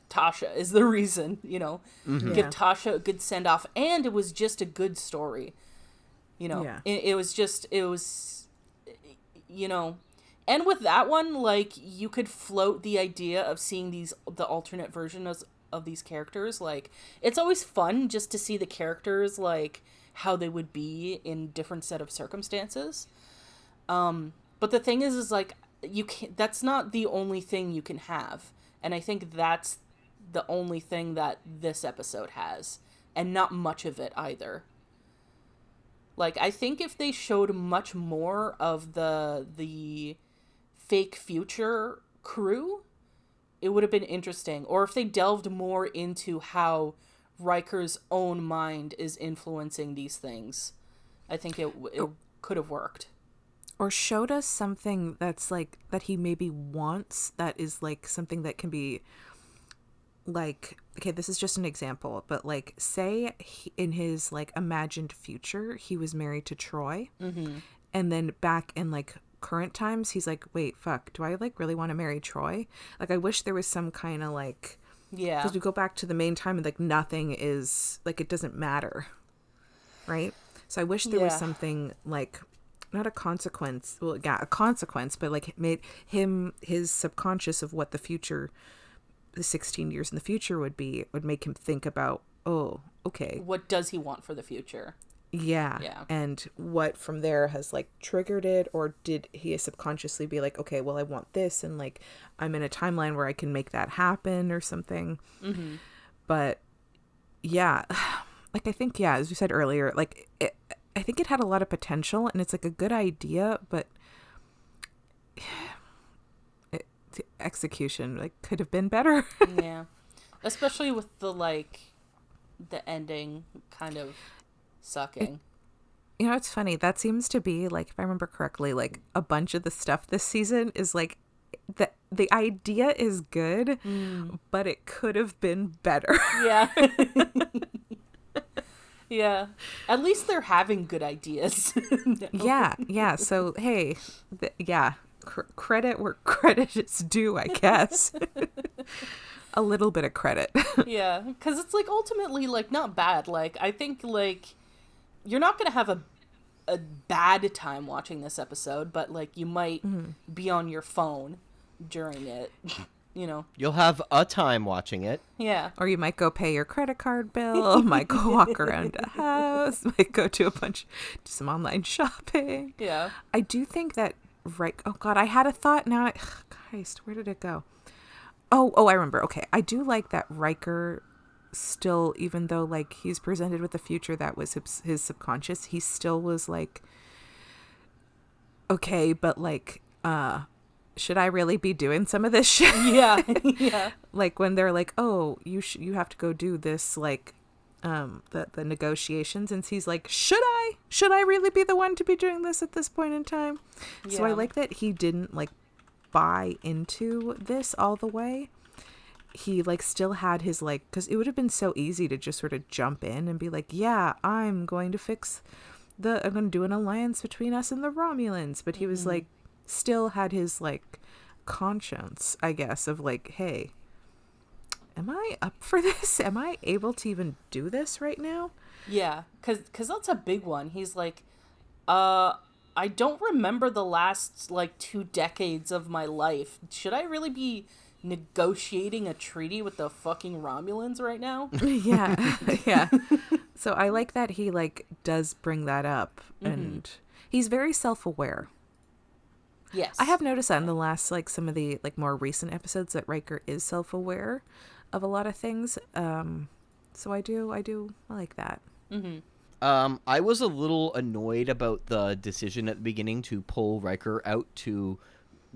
Tasha is the reason, you know. Give Tasha a good send off, and it was just a good story. You know. Yeah. It was you know, and with that one, like, you could float the idea of seeing the alternate versions of these characters. Like, it's always fun just to see the characters, like, how they would be in different set of circumstances. But the thing is like, you can't, that's not the only thing you can have. And I think that's the only thing that this episode has, and not much of it either. Like, I think if they showed much more of the fake future crew, it would have been interesting. Or if they delved more into how Riker's own mind is influencing these things, I think it could have worked. Or showed us something that's like, that he maybe wants, that is like something that can be like, okay, this is just an example, but like, say in his like imagined future, he was married to Troy, and then back in like current times, he's like, wait, fuck, do I like really want to marry Troy? Like, I wish there was some kind of like, Yeah. because we go back to the main time and like nothing is like, it doesn't matter, right? So I wish there was something like, not a consequence, well, yeah, a consequence, but like made him, his subconscious of what the future, the 16 years in the future would make him think about, oh, okay, What does he want for the future? yeah, Yeah. and what from there has like triggered it, or did he subconsciously be like, okay, well, I want this, and like I'm in a timeline where I can make that happen or something. But yeah, like I think, yeah, as we said earlier, like I think it had a lot of potential, and it's like a good idea, but the execution like could have been better. Yeah. Especially with the ending kind of sucking. You know, it's funny. That seems to be like, if I remember correctly, like a bunch of the stuff this season is like the idea is good, but it could have been better. Yeah. Yeah. At least they're having good ideas. No. Yeah. So, hey, credit where credit is due, I guess. A little bit of credit. Yeah. Because it's like ultimately like not bad. Like, I think like you're not going to have a bad time watching this episode, but like you might be on your phone during it. You know. You'll have a time watching it. Yeah. Or you might go pay your credit card bill, might go walk around a house, might go do some online shopping. Yeah. I do think that, right, oh God, I had a thought now. Christ, where did it go? Oh, I remember. Okay, I do like that Riker still, even though like he's presented with the future that was his subconscious, he still was like, okay, but like, should I really be doing some of this shit? Yeah. Yeah. Like when they're like, oh, you have to go do this, like, the negotiations, and he's like, should I really be the one to be doing this at this point in time? So I Yeah. like that he didn't like buy into this all the way. He like still had his like, because it would have been so easy to just sort of jump in and be like, yeah, I'm going to do an alliance between us and the Romulans, but he was like, still had his like conscience, I guess, of like, hey, am I up for this? Am I able to even do this right now? Yeah, cause that's a big one. He's like, I don't remember the last like 2 decades of my life. Should I really be negotiating a treaty with the fucking Romulans right now? Yeah. So I like that he like does bring that up, and he's very self-aware. Yes. I have noticed that in the last, like, some of the, like, more recent episodes that Riker is self-aware of a lot of things. So I like that. I was a little annoyed about the decision at the beginning to pull Riker out to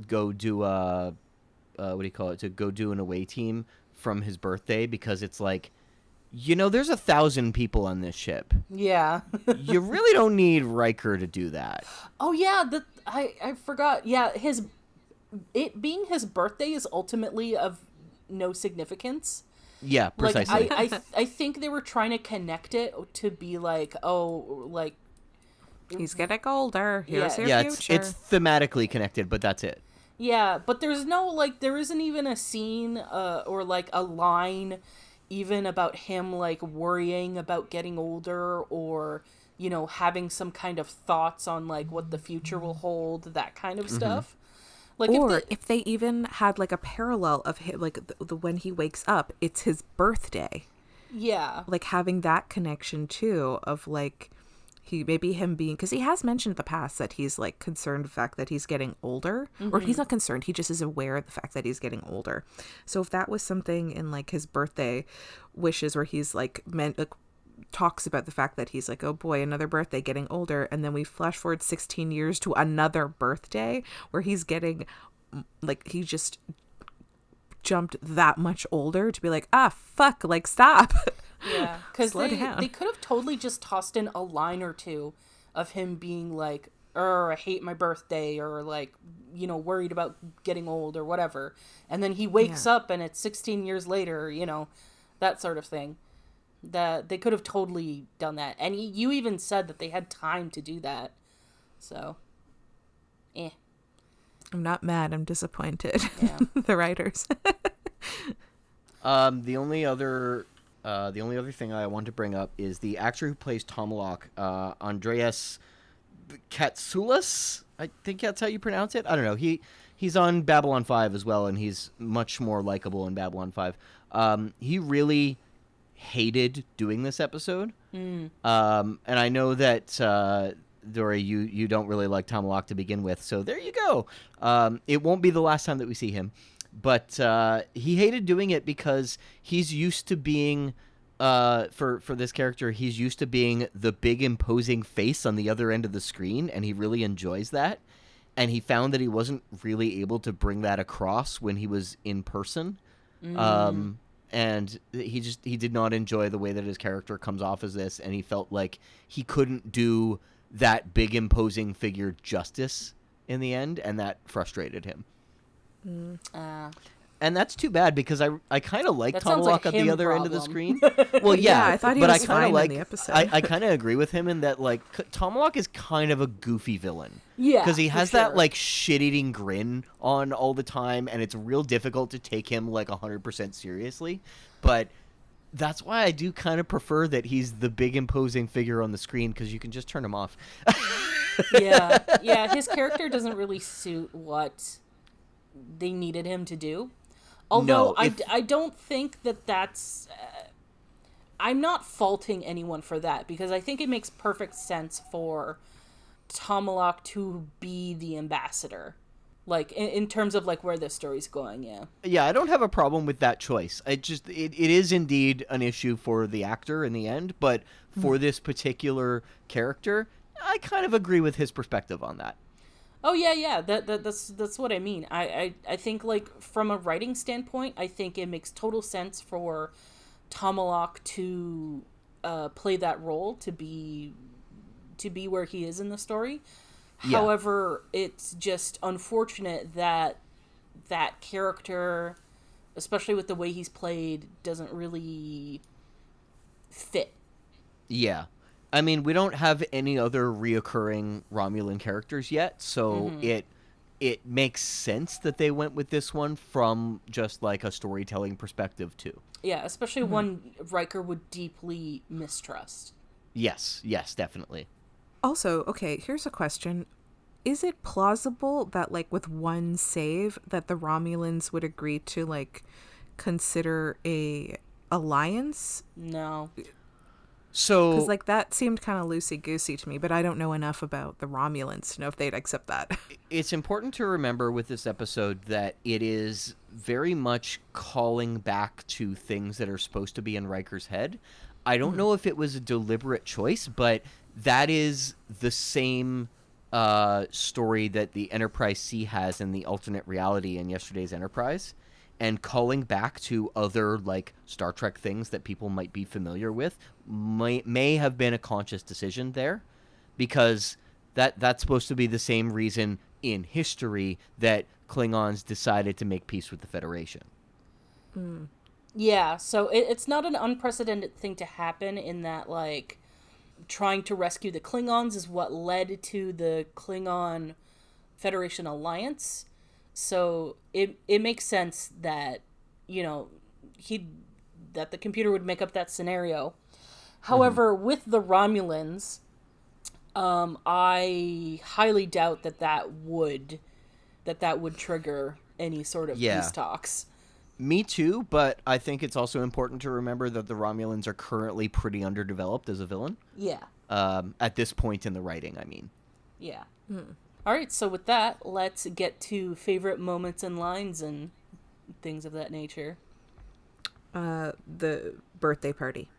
go do to go do an away team from his birthday, because it's like, you know, there's 1,000 people on this ship. Yeah. You really don't need Riker to do that. Oh yeah, I forgot. Yeah, it being his birthday is ultimately of no significance. Yeah, precisely. Like I think they were trying to connect it to be like, oh, like He's getting older. Here's your yeah, future. it's thematically connected, but that's it. yeah, but there's no like there isn't even a scene or like a line even about him like worrying about getting older, or you know, having some kind of thoughts on like what the future will hold, that kind of stuff. Like, or if they even had like a parallel of him, like the when he wakes up, it's his birthday. yeah, Like having that connection too of like maybe him being, because he has mentioned in the past that he's like concerned the fact that he's getting older, or he's not concerned, he just is aware of the fact that he's getting older. So if that was something in like his birthday wishes where he's like talks about the fact that he's like, oh boy, another birthday, getting older, and then we flash forward 16 years to another birthday where he's getting like, he just jumped that much older, to be like, fuck, like, stop. Yeah, because down. They could have totally just tossed in a line or two of him being like, I hate my birthday, or like, you know, worried about getting old or whatever. And then he wakes up and it's 16 years later, you know, that sort of thing. That they could have totally done that. And you even said that they had time to do that. So, I'm not mad, I'm disappointed. Yeah. The writers. The only other thing I want to bring up is the actor who plays Tomalak, Andreas Katsoulis. I think that's how you pronounce it. I don't know. He's on Babylon 5 as well, and he's much more likable in Babylon 5. He really hated doing this episode. And I know that Dory, you don't really like Tomalak to begin with, so there you go. It won't be the last time that we see him. But he hated doing it because he's used to being, for this character, he's used to being the big imposing face on the other end of the screen, and he really enjoys that. And he found that he wasn't really able to bring that across when he was in person. And he did not enjoy the way that his character comes off as this, and he felt like he couldn't do that big imposing figure justice in the end, and that frustrated him. And that's too bad, because I kind of like Tomalak at the other end of the screen. Well, yeah, I thought he but was I kind of fine in the episode. I kind of agree with him in that, like, Tomalak is kind of a goofy villain. Yeah, because he has for that sure. like shit-eating grin on all the time, and it's real difficult to take him like 100% seriously. But that's why I do kind of prefer that he's the big imposing figure on the screen, because you can just turn him off. Yeah, his character doesn't really suit what they needed him to do. Although I don't think that's... I'm not faulting anyone for that, because I think it makes perfect sense for Tomalak to be the ambassador. Like, in terms of, like, where this story's going, yeah. Yeah, I don't have a problem with that choice. It is indeed an issue for the actor in the end, but for this particular character, I kind of agree with his perspective on that. Oh, yeah, that's what I mean. I think, like, from a writing standpoint, I think it makes total sense for Tomalak to play that role, to be where he is in the story. Yeah. However, it's just unfortunate that that character, especially with the way he's played, doesn't really fit. Yeah. I mean, we don't have any other reoccurring Romulan characters yet, so it makes sense that they went with this one from just like a storytelling perspective too. Yeah, especially one Riker would deeply mistrust. Yes, definitely. Also, okay, here's a question. Is it plausible that, like, with one save, that the Romulans would agree to, like, consider a alliance? No. So... Because, like, that seemed kind of loosey-goosey to me, but I don't know enough about the Romulans to know if they'd accept that. It's important to remember with this episode that it is very much calling back to things that are supposed to be in Riker's head. I don't know if it was a deliberate choice, but that is the same story that the Enterprise C has in the alternate reality in yesterday's Enterprise, and calling back to other like Star Trek things that people might be familiar with may have been a conscious decision there, because that's supposed to be the same reason in history that Klingons decided to make peace with the Federation. Yeah, so it's not an unprecedented thing to happen, in that, like, trying to rescue the Klingons is what led to the Klingon Federation alliance. So it makes sense that, you know, that the computer would make up that scenario. However, with the Romulans, I highly doubt that would trigger any sort of peace talks. Me too, but I think it's also important to remember that the Romulans are currently pretty underdeveloped as a villain. Yeah. at this point in the writing, I mean. Yeah. All right, so with that, let's get to favorite moments and lines and things of that nature. The birthday party.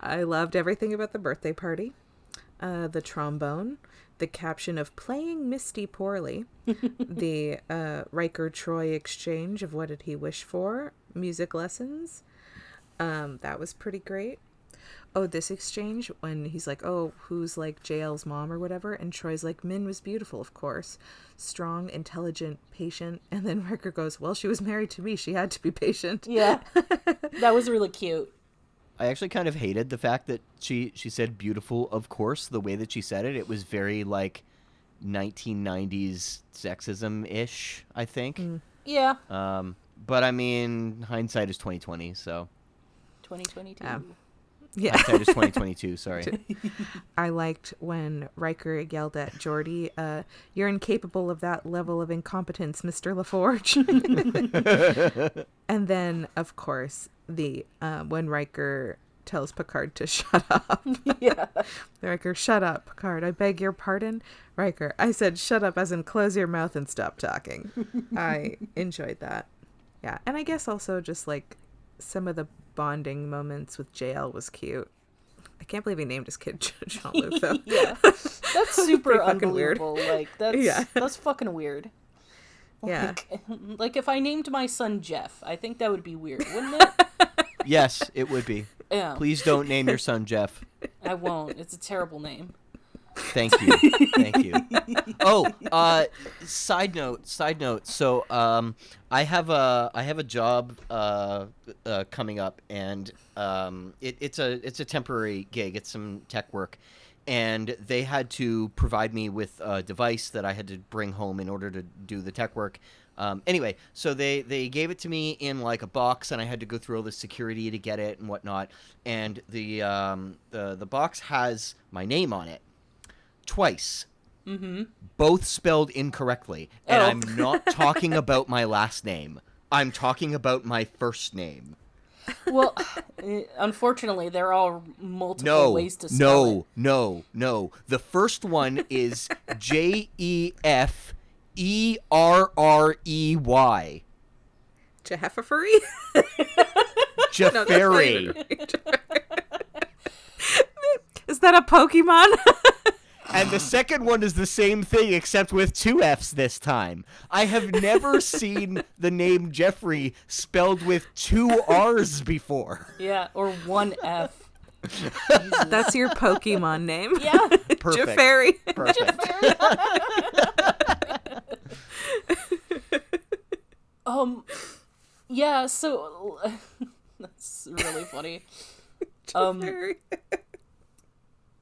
I loved everything about the birthday party. The trombone, the caption of playing Misty poorly, the Riker Troy exchange of what did he wish for, music lessons. That was pretty great. Oh, this exchange when he's like, oh, who's like JL's mom or whatever? And Troy's like, Min was beautiful, of course. Strong, intelligent, patient. And then Riker goes, well, she was married to me. She had to be patient. Yeah. That was really cute. I actually kind of hated the fact that she said beautiful, of course, the way that she said it. It was very, like, 1990s sexism-ish, I think. Yeah. But, I mean, hindsight is 2020, so... 2022. Yeah. Hindsight is 2022, sorry. I liked when Riker yelled at Geordi, you're incapable of that level of incompetence, Mr. LaForge. And then, of course, the when Riker tells Picard to shut up. Yeah. Riker, shut up, Picard. I beg your pardon. Riker, I said shut up as in close your mouth and stop talking. I enjoyed that. Yeah. And I guess also just like some of the bonding moments with JL was cute. I can't believe he named his kid Jean-Luc though. Yeah. That's super Pretty fucking weird. unbelievable. Like that's fucking weird. Yeah. Like if I named my son Jeff, I think that would be weird, wouldn't it? Yes, it would be. Yeah. Please don't name your son Jeff. I won't. It's a terrible name. Thank you. Thank you. Oh, side note. So, I have a job coming up, and it's a temporary gig. It's some tech work, and they had to provide me with a device that I had to bring home in order to do the tech work. Anyway, so they gave it to me in like a box, and I had to go through all the security to get it and whatnot. And the box has my name on it. Twice. Mm-hmm. Both spelled incorrectly. And I'm not talking about my last name. I'm talking about my first name. Well, unfortunately, there are multiple ways to spell it. No. The first one is Jeffrey. Jeffrey? Jeffrey. Is that a Pokemon? And the second one is the same thing, except with 2 F's this time. I have never seen the name Jeffrey spelled with 2 R's before. Yeah, or 1 F. That's your Pokemon name? Yeah. Perfect. Jeffrey. Perfect. Yeah, so... That's really funny. Jeffrey.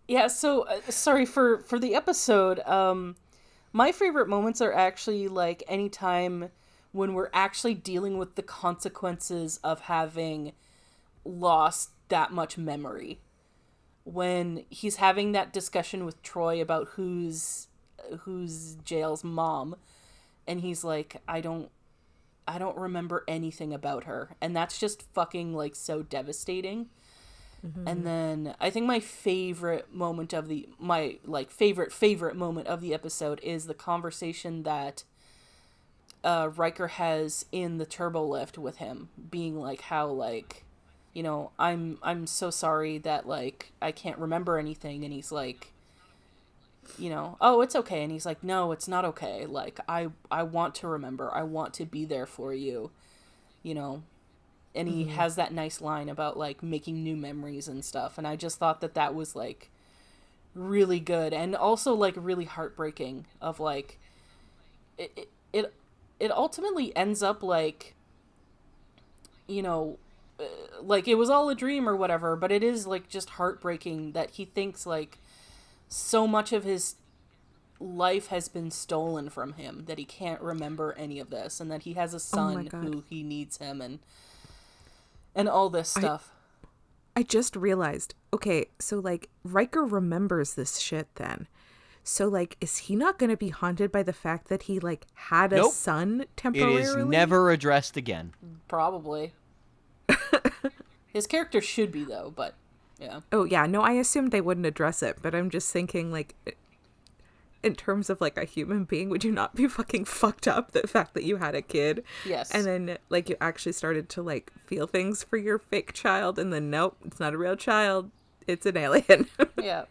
Yeah, so, sorry, for the episode, my favorite moments are actually, like, anytime when we're actually dealing with the consequences of having lost that much memory. When he's having that discussion with Troy about who's JL's mom, and he's like, I don't remember anything about her. And that's just fucking, like, so devastating. Mm-hmm. And then I think my favorite moment of favorite moment of the episode is the conversation that Riker has in the turbo lift with him, being like how, like, you know, I'm so sorry that, like, I can't remember anything. And he's like, you know, oh, it's okay. And he's like, no, it's not okay. Like, I want to remember. I want to be there for you, you know. And he has that nice line about, like, making new memories and stuff. And I just thought that was, like, really good. And also, like, really heartbreaking of, like, it ultimately ends up, like, you know, like, it was all a dream or whatever. But it is, like, just heartbreaking that he thinks, like, so much of his life has been stolen from him that he can't remember any of this. And that he has a son who he needs him and all this stuff. I just realized, okay, so, like, Riker remembers this shit then. So, like, is he not going to be haunted by the fact that he, like, had a son temporarily? It is never addressed again. Probably. His character should be, though, but... Yeah. Oh, yeah. No, I assumed they wouldn't address it, but I'm just thinking, like, in terms of, like, a human being, would you not be fucking fucked up the fact that you had a kid? Yes. And then, like, you actually started to, like, feel things for your fake child, and then, nope, it's not a real child. It's an alien. Yeah.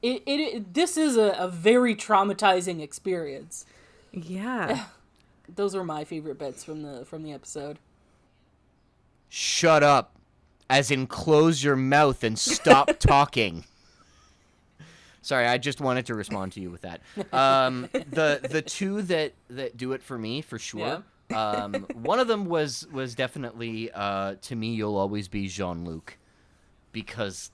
This is a very traumatizing experience. Yeah. Those were my favorite bits from the episode. Shut up. As in, close your mouth and stop talking. Sorry, I just wanted to respond to you with that. The two that do it for me, for sure. Yeah. One of them was definitely, to me, you'll always be Jean-Luc. Because,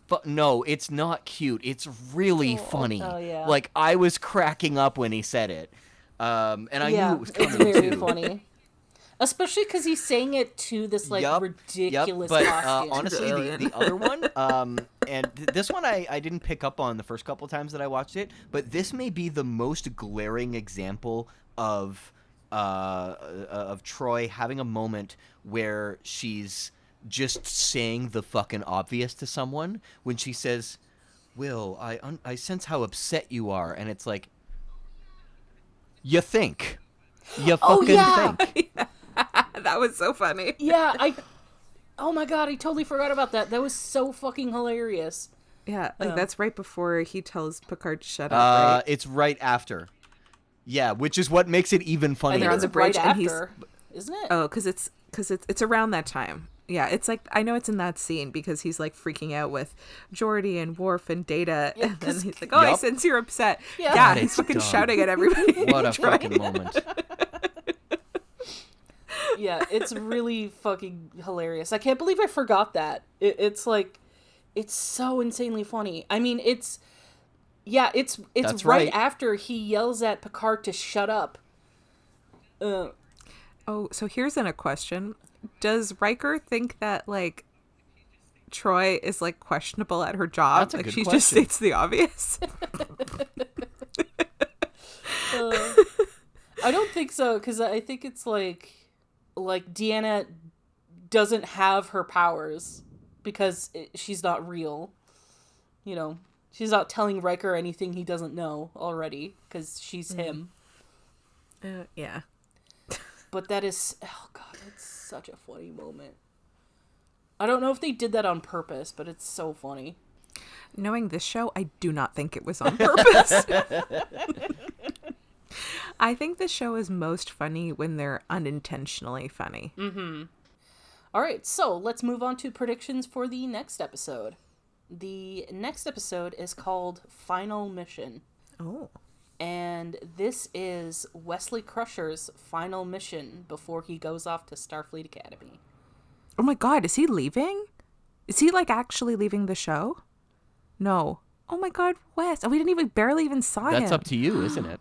but no, it's not cute. It's really funny. Oh, yeah. Like, I was cracking up when he said it. And I knew it was coming, it's very too. funny. Especially because he's saying it to this, like, ridiculous but, costume. honestly, the other one, and this one I didn't pick up on the first couple times that I watched it, but this may be the most glaring example of Troy having a moment where she's just saying the fucking obvious to someone when she says, "Will, I sense how upset you are," and it's like, you think. You fucking think. That was so funny. Yeah, oh my god, I totally forgot about that. That was so fucking hilarious. Yeah, like that's right before he tells Picard to shut up, right? It's right after. Yeah, which is what makes it even funnier. they're on the bridge, right and after, isn't it? Oh, because it's around that time. Yeah, it's like, I know it's in that scene because he's like freaking out with Geordi and Worf and Data, and then he's like, "Oh, I sense you're upset." Yeah, he's fucking dumb. shouting at everybody. What a fucking moment. Yeah, it's really fucking hilarious. I can't believe I forgot that. It's like, it's so insanely funny. I mean, it's That's right right. after he yells at Picard to shut up. Oh, so here's a question. Does Riker think that, like, Troy is, like, questionable at her job? That's a like, good she question. just states the obvious? I don't think so, because I think it's like Deanna doesn't have her powers because she's not real. You know, she's not telling Riker anything he doesn't know already because she's him. Yeah. But that is, oh god, it's such a funny moment. I don't know if they did that on purpose, but it's so funny. Knowing this show, I do not think it was on purpose. I think the show is most funny when they're unintentionally funny. Mm-hmm. All right, so let's move on to predictions for the next episode. The next episode is called Final Mission. Oh. And this is Wesley Crusher's final mission before he goes off to Starfleet Academy. Oh my god, is he leaving? Is he, like, actually leaving the show? No. Oh my god, Wes. Oh, we didn't barely even saw him. That's up to you, isn't it?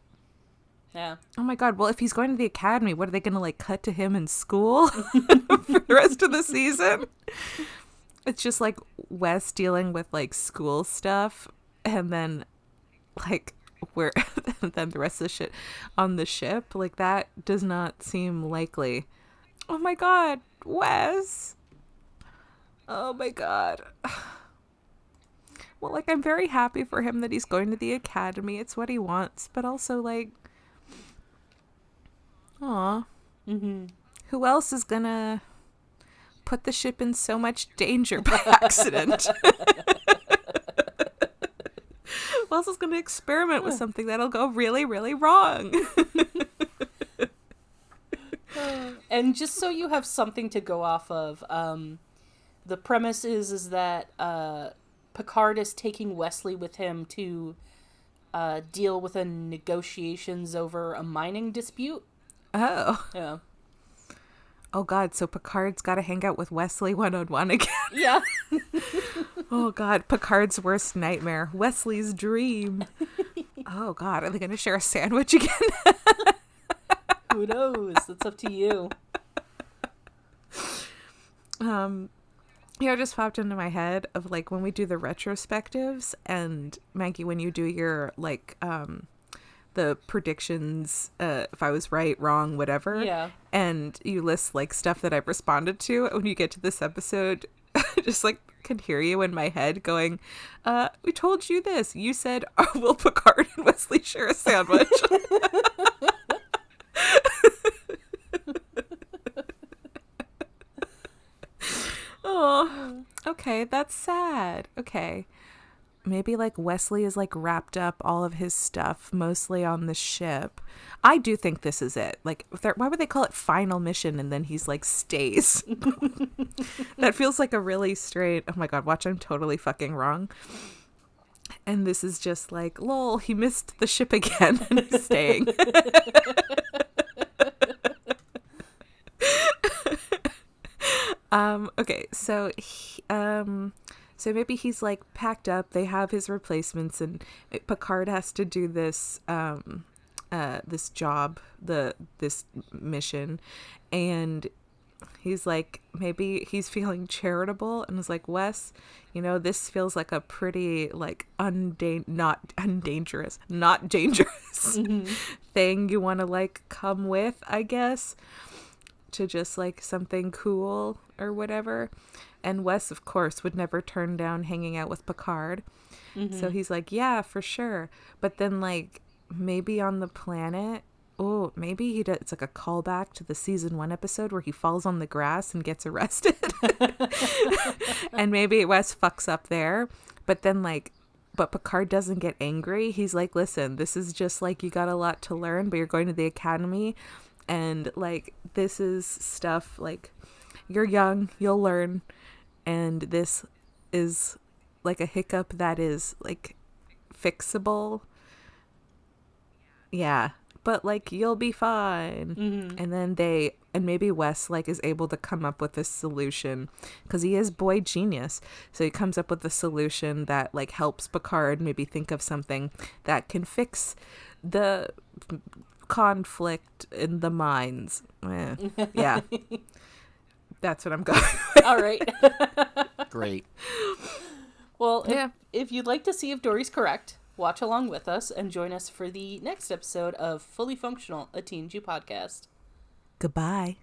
Yeah. Oh my god, well, if he's going to the academy, what are they going to, like, cut to him in school for the rest of the season? It's just, like, Wes dealing with, like, school stuff, and then, like, where then the rest of the shit on the ship. Like, that does not seem likely. Oh my god, Wes. Oh my god. Well, like, I'm very happy for him that he's going to the academy. It's what he wants, but also, like, aw. Mm-hmm. Who else is gonna put the ship in so much danger by accident? Who else is gonna experiment with something that'll go really, really wrong? And just so you have something to go off of, the premise is that Picard is taking Wesley with him to deal with negotiations over a mining dispute. Oh. Yeah. Oh god, so Picard's gotta hang out with Wesley one-on-one again. Yeah. Oh god, Picard's worst nightmare. Wesley's dream. Oh god, are they gonna share a sandwich again? Who knows? That's up to you. It just popped into my head of, like, when we do the retrospectives, and Maggie, when you do your, like, the predictions, if I was right, wrong, whatever. Yeah. And you list, like, stuff that I've responded to. When you get to this episode, just like can hear you in my head going, we told you this. You said, will Picard and Wesley share a sandwich? Oh, okay, that's sad. Okay. Maybe like Wesley is like wrapped up all of his stuff mostly on the ship. I do think this is it. Like, why would they call it final mission and then he's like stays? That feels like a really straight, oh my God, watch, I'm totally fucking wrong. And this is just like, lol, he missed the ship again and he's staying. Okay, so so maybe he's like packed up, they have his replacements, and Picard has to do this this job, this mission, and he's like, maybe he's feeling charitable and is like, Wes, you know, this feels like a pretty like not dangerous thing you want to like come with, I guess, to just like something cool or whatever. And Wes, of course, would never turn down hanging out with Picard. So he's like, yeah, for sure. But then like maybe on the planet, oh, maybe he does, it's like a callback to the season 1 episode where he falls on the grass and gets arrested. And maybe Wes fucks up there. But then like, but Picard doesn't get angry. He's like, listen, this is just like, you got a lot to learn, but you're going to the academy. And like, this is stuff like, you're young, you'll learn. And this is like a hiccup that is like fixable. Yeah. But like, you'll be fine. And then and maybe Wes like is able to come up with a solution because he is boy genius. So he comes up with a solution that like helps Picard maybe think of something that can fix the conflict in the minds. Yeah. That's what I'm going with. All right. Great. Well, if you'd like to see if Dory's correct, watch along with us and join us for the next episode of Fully Functional, a TNG podcast. Goodbye.